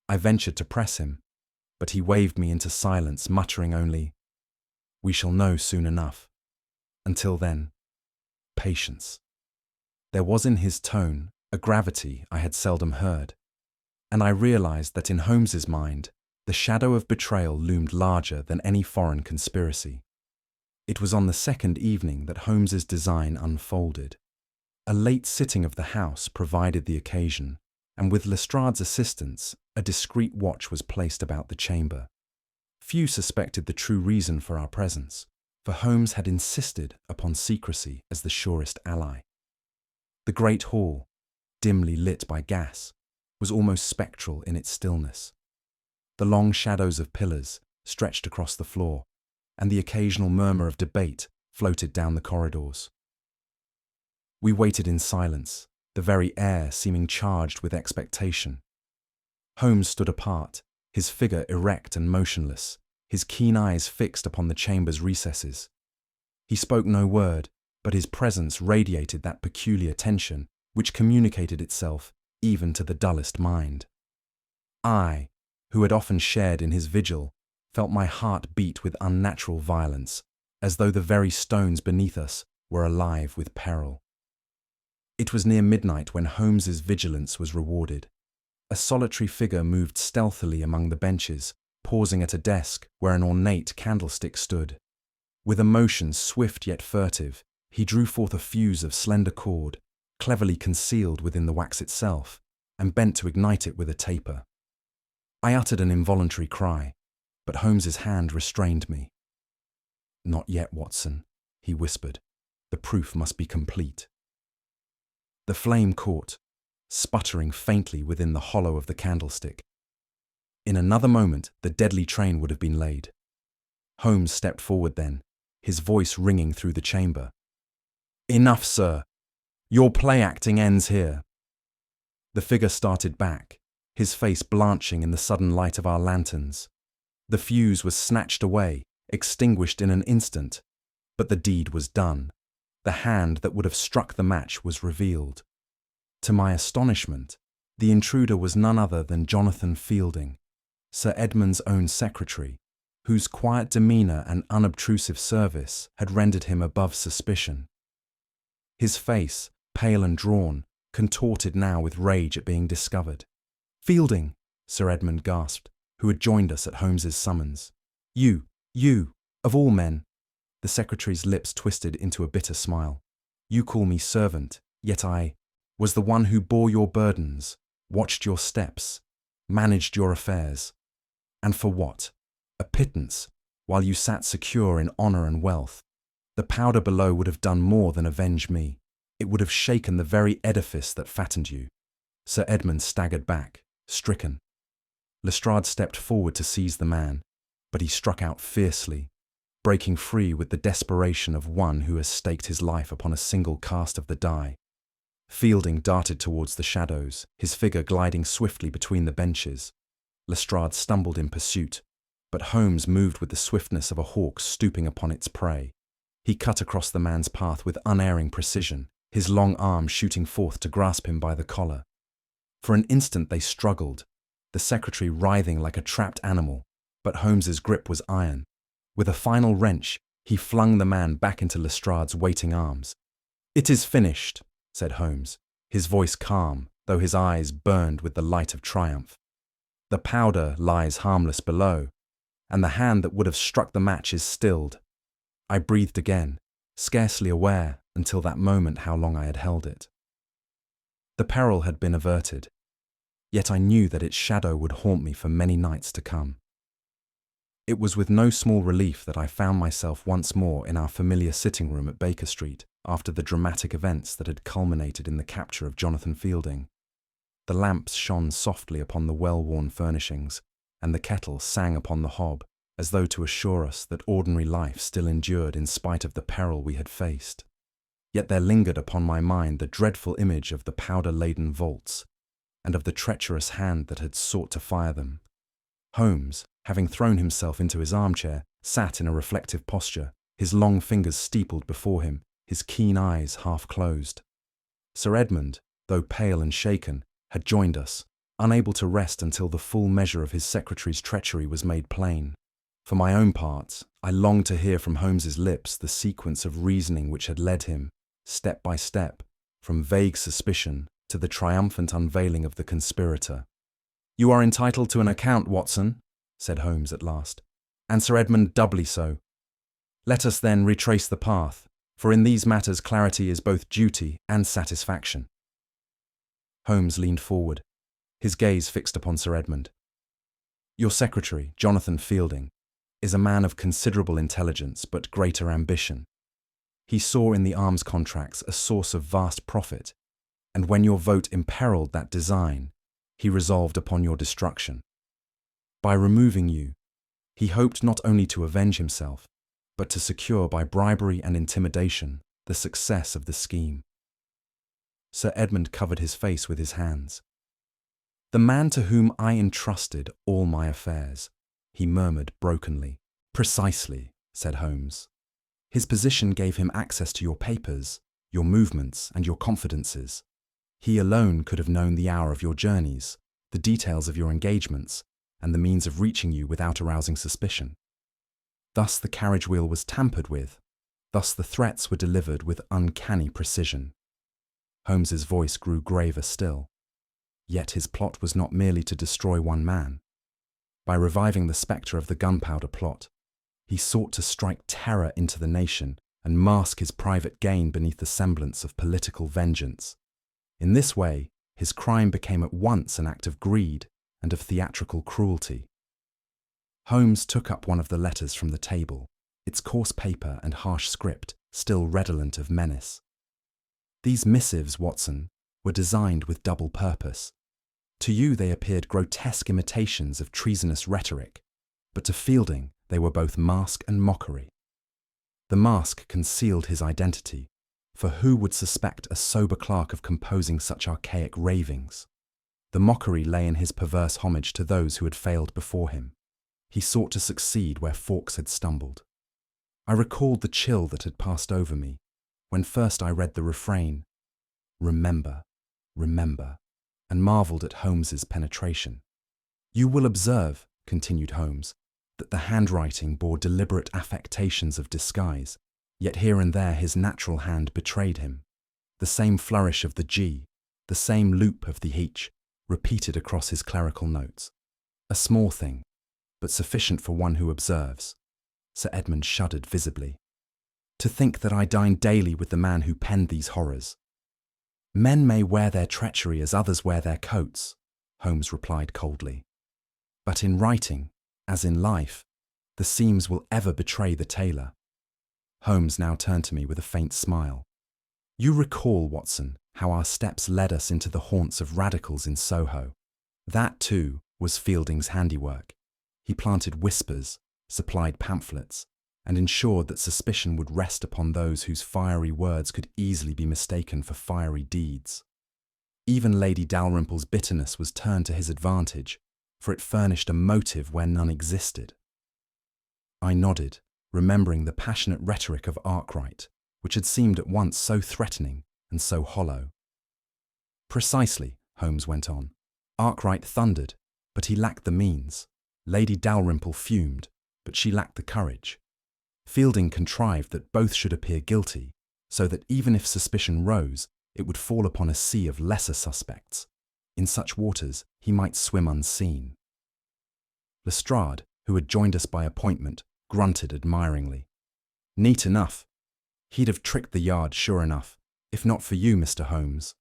I ventured to press him, but he waved me into silence, muttering only, "We shall know soon enough. Until then, patience." There was in his tone a gravity I had seldom heard, and I realized that in Holmes's mind the shadow of betrayal loomed larger than any foreign conspiracy. It was on the second evening that Holmes's design unfolded. A late sitting of the House provided the occasion, and with Lestrade's assistance, a discreet watch was placed about the chamber. Few suspected the true reason for our presence, for Holmes had insisted upon secrecy as the surest ally. The great hall, dimly lit by gas, was almost spectral in its stillness. The long shadows of pillars stretched across the floor, and the occasional murmur of debate floated down the corridors. We waited in silence, the very air seeming charged with expectation. Holmes stood apart, his figure erect and motionless, his keen eyes fixed upon the chamber's recesses. He spoke no word, but his presence radiated that peculiar tension which communicated itself even to the dullest mind. I, who had often shared in his vigil, felt my heart beat with unnatural violence, as though the very stones beneath us were alive with peril. It was near midnight when Holmes's vigilance was rewarded. A solitary figure moved stealthily among the benches, pausing at a desk where an ornate candlestick stood. With a motion swift yet furtive, he drew forth a fuse of slender cord, cleverly concealed within the wax itself, and bent to ignite it with a taper. I uttered an involuntary cry, but Holmes's hand restrained me. "Not yet, Watson," he whispered. "The proof must be complete." The flame caught, sputtering faintly within the hollow of the candlestick. In another moment, the deadly train would have been laid. Holmes stepped forward then, his voice ringing through the chamber. "Enough, sir. Your play-acting ends here." The figure started back, his face blanching in the sudden light of our lanterns. The fuse was snatched away, extinguished in an instant, but the deed was done. The hand that would have struck the match was revealed. To my astonishment, the intruder was none other than Jonathan Fielding, Sir Edmund's own secretary, whose quiet demeanour and unobtrusive service had rendered him above suspicion. His face, pale and drawn, contorted now with rage at being discovered. "Fielding," Sir Edmund gasped, who had joined us at Holmes's summons. You, of all men." The secretary's lips twisted into a bitter smile. "You call me servant, yet I was the one who bore your burdens, watched your steps, managed your affairs. And for what? A pittance, while you sat secure in honour and wealth. The powder below would have done more than avenge me. It would have shaken the very edifice that fattened you." Sir Edmund staggered back, stricken. Lestrade stepped forward to seize the man, but he struck out fiercely, breaking free with the desperation of one who has staked his life upon a single cast of the die. Fielding darted towards the shadows, his figure gliding swiftly between the benches. Lestrade stumbled in pursuit, but Holmes moved with the swiftness of a hawk stooping upon its prey. He cut across the man's path with unerring precision, his long arm shooting forth to grasp him by the collar. For an instant they struggled, the secretary writhing like a trapped animal, but Holmes's grip was iron. With a final wrench, he flung the man back into Lestrade's waiting arms. "It is finished," said Holmes, his voice calm, though his eyes burned with the light of triumph. "The powder lies harmless below, and the hand that would have struck the match is stilled." I breathed again, scarcely aware until that moment how long I had held it. The peril had been averted, yet I knew that its shadow would haunt me for many nights to come. It was with no small relief that I found myself once more in our familiar sitting room at Baker Street after the dramatic events that had culminated in the capture of Jonathan Fielding. The lamps shone softly upon the well-worn furnishings, and the kettle sang upon the hob, as though to assure us that ordinary life still endured in spite of the peril we had faced. Yet there lingered upon my mind the dreadful image of the powder-laden vaults, and of the treacherous hand that had sought to fire them. Holmes, having thrown himself into his armchair, sat in a reflective posture, his long fingers steepled before him, his keen eyes half closed. Sir Edmund, though pale and shaken, had joined us, unable to rest until the full measure of his secretary's treachery was made plain. For my own part, I longed to hear from Holmes's lips the sequence of reasoning which had led him, step by step, from vague suspicion to the triumphant unveiling of the conspirator. "You are entitled to an account, Watson," said Holmes at last, "and Sir Edmund doubly so. Let us then retrace the path, for in these matters clarity is both duty and satisfaction." Holmes leaned forward, his gaze fixed upon Sir Edmund. "Your secretary, Jonathan Fielding, is a man of considerable intelligence but greater ambition. He saw in the arms contracts a source of vast profit, and when your vote imperiled that design, he resolved upon your destruction. By removing you, he hoped not only to avenge himself, but to secure by bribery and intimidation the success of the scheme. Sir Edmund covered his face with his hands. "The man to whom I entrusted all my affairs," he murmured brokenly. "Precisely," said Holmes. "His position gave him access to your papers, your movements, and your confidences. He alone could have known the hour of your journeys, the details of your engagements, and the means of reaching you without arousing suspicion. Thus the carriage wheel was tampered with. Thus the threats were delivered with uncanny precision." Holmes's voice grew graver still. Yet his plot was not merely to destroy one man. By reviving the spectre of the Gunpowder plot, he sought to strike terror into the nation and mask his private gain beneath the semblance of political vengeance. In this way, his crime became at once an act of greed and of theatrical cruelty. Holmes took up one of the letters from the table, its coarse paper and harsh script still redolent of menace. "These missives, Watson, were designed with double purpose. To you they appeared grotesque imitations of treasonous rhetoric, but to Fielding they were both mask and mockery. The mask concealed his identity, for who would suspect a sober clerk of composing such archaic ravings? The mockery lay in his perverse homage to those who had failed before him. He sought to succeed where Fawkes had stumbled. I recalled the chill that had passed over me when first I read the refrain, 'Remember, remember,' and marvelled at Holmes's penetration. You will observe," continued Holmes, "that the handwriting bore deliberate affectations of disguise, yet here and there his natural hand betrayed him. The same flourish of the G, the same loop of the H, repeated across his clerical notes. A small thing, but sufficient for one who observes." Sir Edmund shuddered visibly. "To think that I dine daily with the man who penned these horrors." "Men may wear their treachery as others wear their coats," Holmes replied coldly. "But in writing, as in life, the seams will ever betray the tailor." Holmes now turned to me with a faint smile. "You recall, Watson, how our steps led us into the haunts of radicals in Soho. That, too, was Fielding's handiwork. He planted whispers, supplied pamphlets, and ensured that suspicion would rest upon those whose fiery words could easily be mistaken for fiery deeds. Even Lady Dalrymple's bitterness was turned to his advantage, for it furnished a motive where none existed." I nodded, remembering the passionate rhetoric of Arkwright, which had seemed at once so threatening and so hollow. "Precisely," Holmes went on. "Arkwright thundered, but he lacked the means. Lady Dalrymple fumed, but she lacked the courage. Fielding contrived that both should appear guilty, so that even if suspicion rose, it would fall upon a sea of lesser suspects. In such waters, he might swim unseen." Lestrade, who had joined us by appointment, grunted admiringly. "Neat enough. He'd have tricked the yard sure enough, if not for you, Mr. Holmes."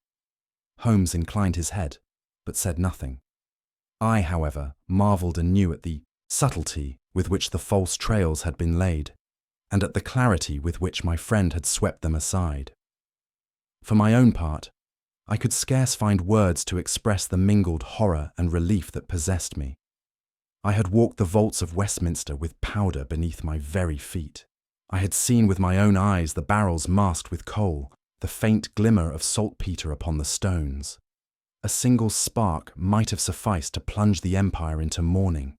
Holmes inclined his head, but said nothing. I, however, marvelled anew at the subtlety with which the false trails had been laid, and at the clarity with which my friend had swept them aside. For my own part, I could scarce find words to express the mingled horror and relief that possessed me. I had walked the vaults of Westminster with powder beneath my very feet. I had seen with my own eyes the barrels masked with coal, the faint glimmer of saltpetre upon the stones. A single spark might have sufficed to plunge the empire into mourning.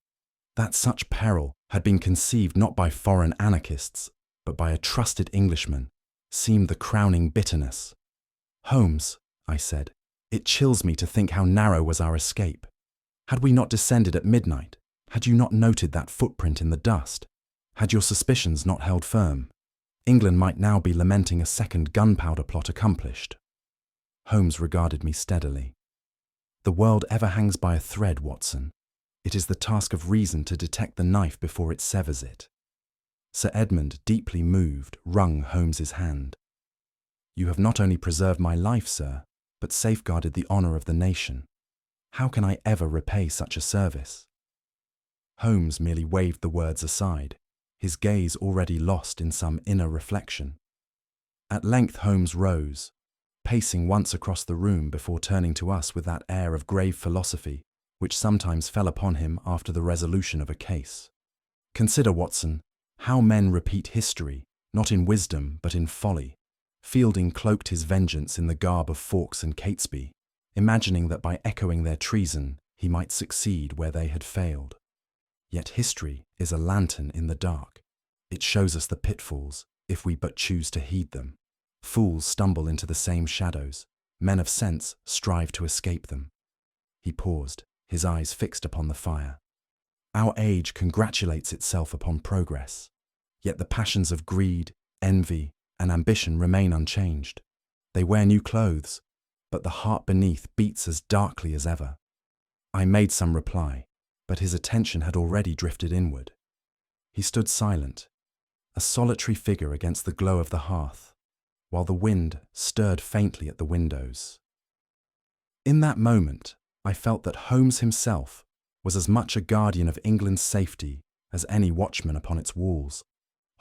That such peril had been conceived not by foreign anarchists, but by a trusted Englishman, seemed the crowning bitterness. "Holmes," I said, "it chills me to think how narrow was our escape. Had we not descended at midnight, had you not noted that footprint in the dust, had your suspicions not held firm, England might now be lamenting a second Gunpowder plot accomplished." Holmes regarded me steadily. "The world ever hangs by a thread, Watson. It is the task of reason to detect the knife before it severs it." Sir Edmund, deeply moved, wrung Holmes's hand. "You have not only preserved my life, sir, but safeguarded the honour of the nation. How can I ever repay such a service?" Holmes merely waved the words aside, his gaze already lost in some inner reflection. At length Holmes rose, pacing once across the room before turning to us with that air of grave philosophy which sometimes fell upon him after the resolution of a case. "Consider, Watson, how men repeat history, not in wisdom but in folly." Fielding cloaked his vengeance in the garb of Fawkes and Catesby, imagining that by echoing their treason he might succeed where they had failed. Yet history is a lantern in the dark. It shows us the pitfalls, if we but choose to heed them. Fools stumble into the same shadows. Men of sense strive to escape them. He paused, his eyes fixed upon the fire. Our age congratulates itself upon progress, yet the passions of greed, envy, and ambition remain unchanged. They wear new clothes, but the heart beneath beats as darkly as ever. I made some reply, but his attention had already drifted inward. He stood silent, a solitary figure against the glow of the hearth, while the wind stirred faintly at the windows. In that moment, I felt that Holmes himself was as much a guardian of England's safety as any watchman upon its walls,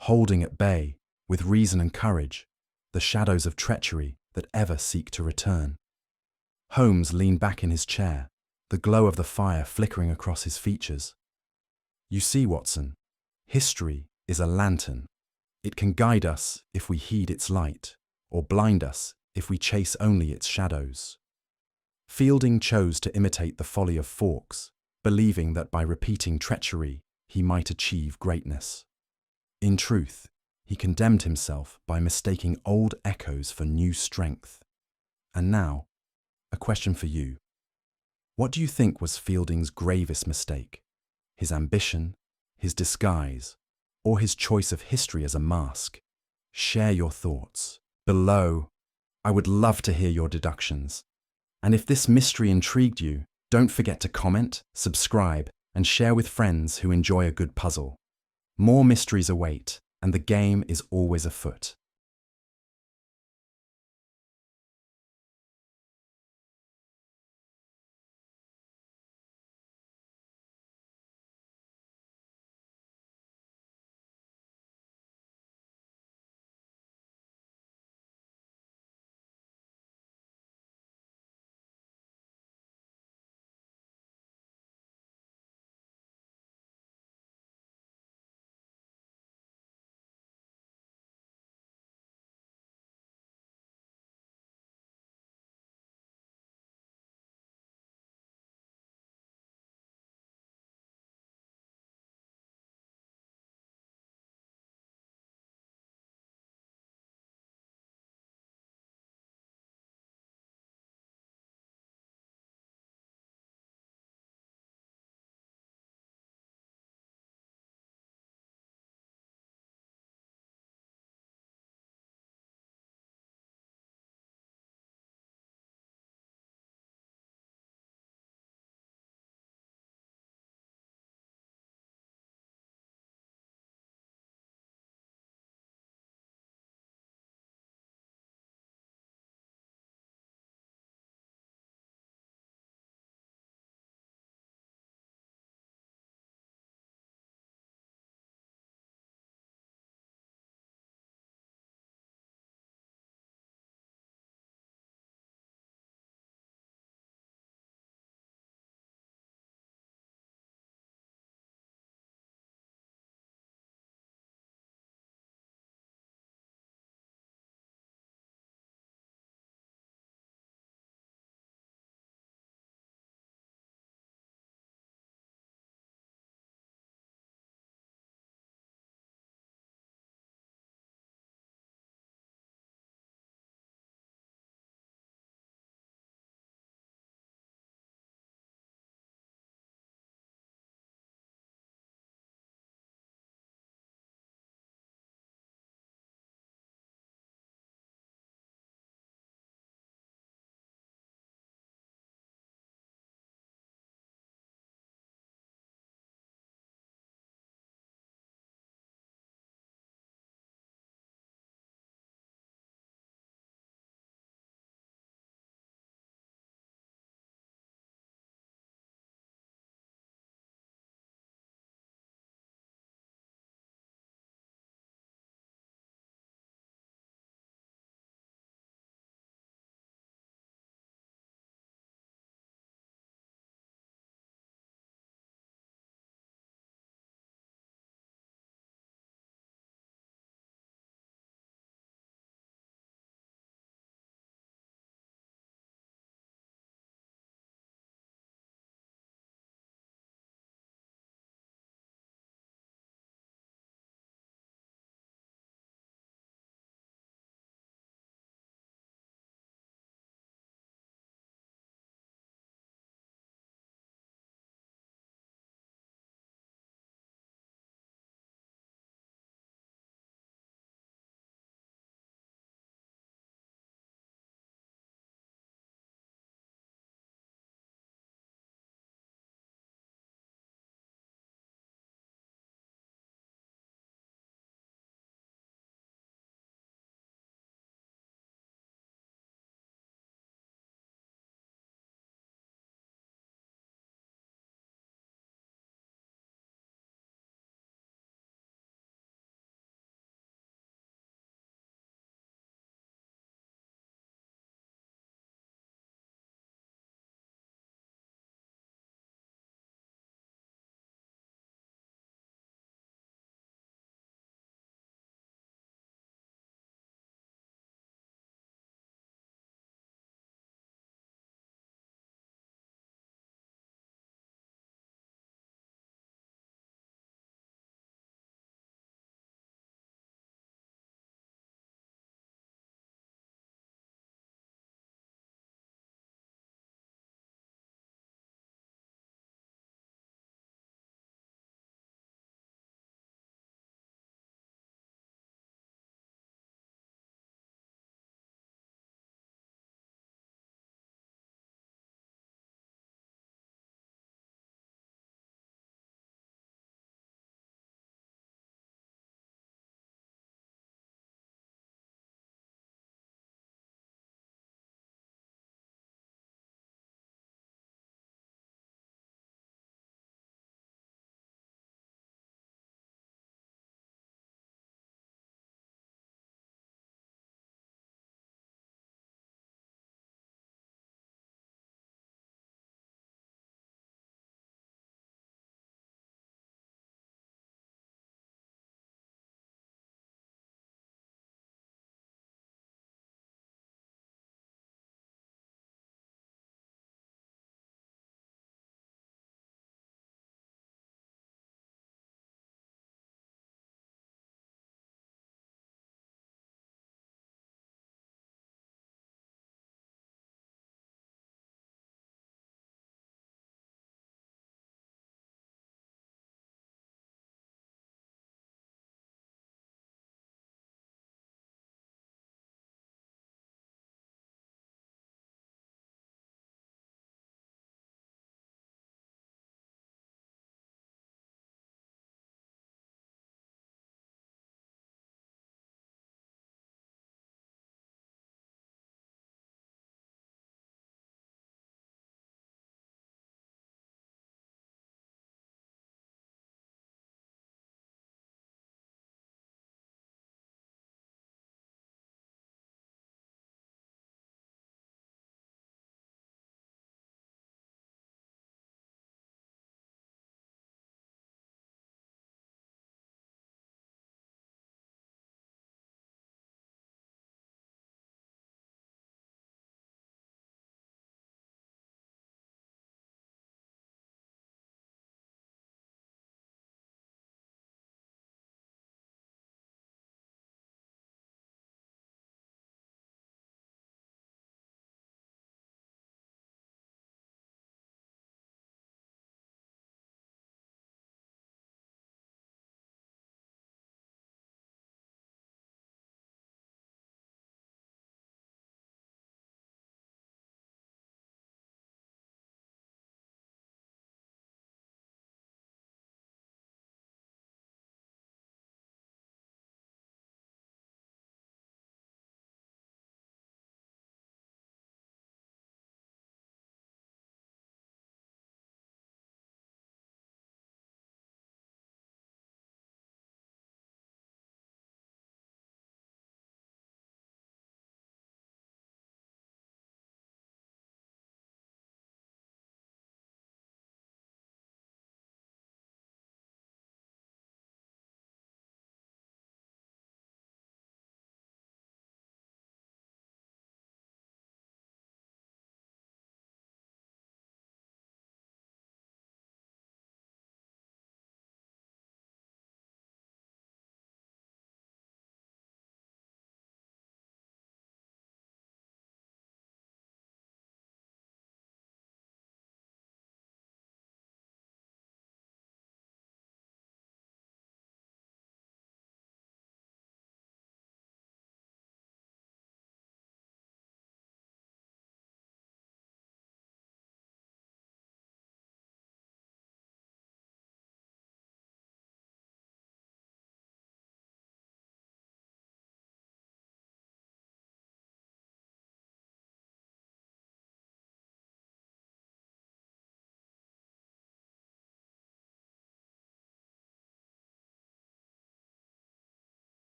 holding at bay, with reason and courage, the shadows of treachery that ever seek to return. Holmes leaned back in his chair, the glow of the fire flickering across his features. "You see, Watson, history is a lantern. It can guide us if we heed its light, or blind us if we chase only its shadows." Fielding chose to imitate the folly of Fawkes, believing that by repeating treachery he might achieve greatness. In truth, he condemned himself by mistaking old echoes for new strength. And now, a question for you. What do you think was Fielding's gravest mistake? His ambition, his disguise, or his choice of history as a mask? Share your thoughts below. I would love to hear your deductions. And if this mystery intrigued you, don't forget to comment, subscribe, and share with friends who enjoy a good puzzle. More mysteries await, and the game is always afoot.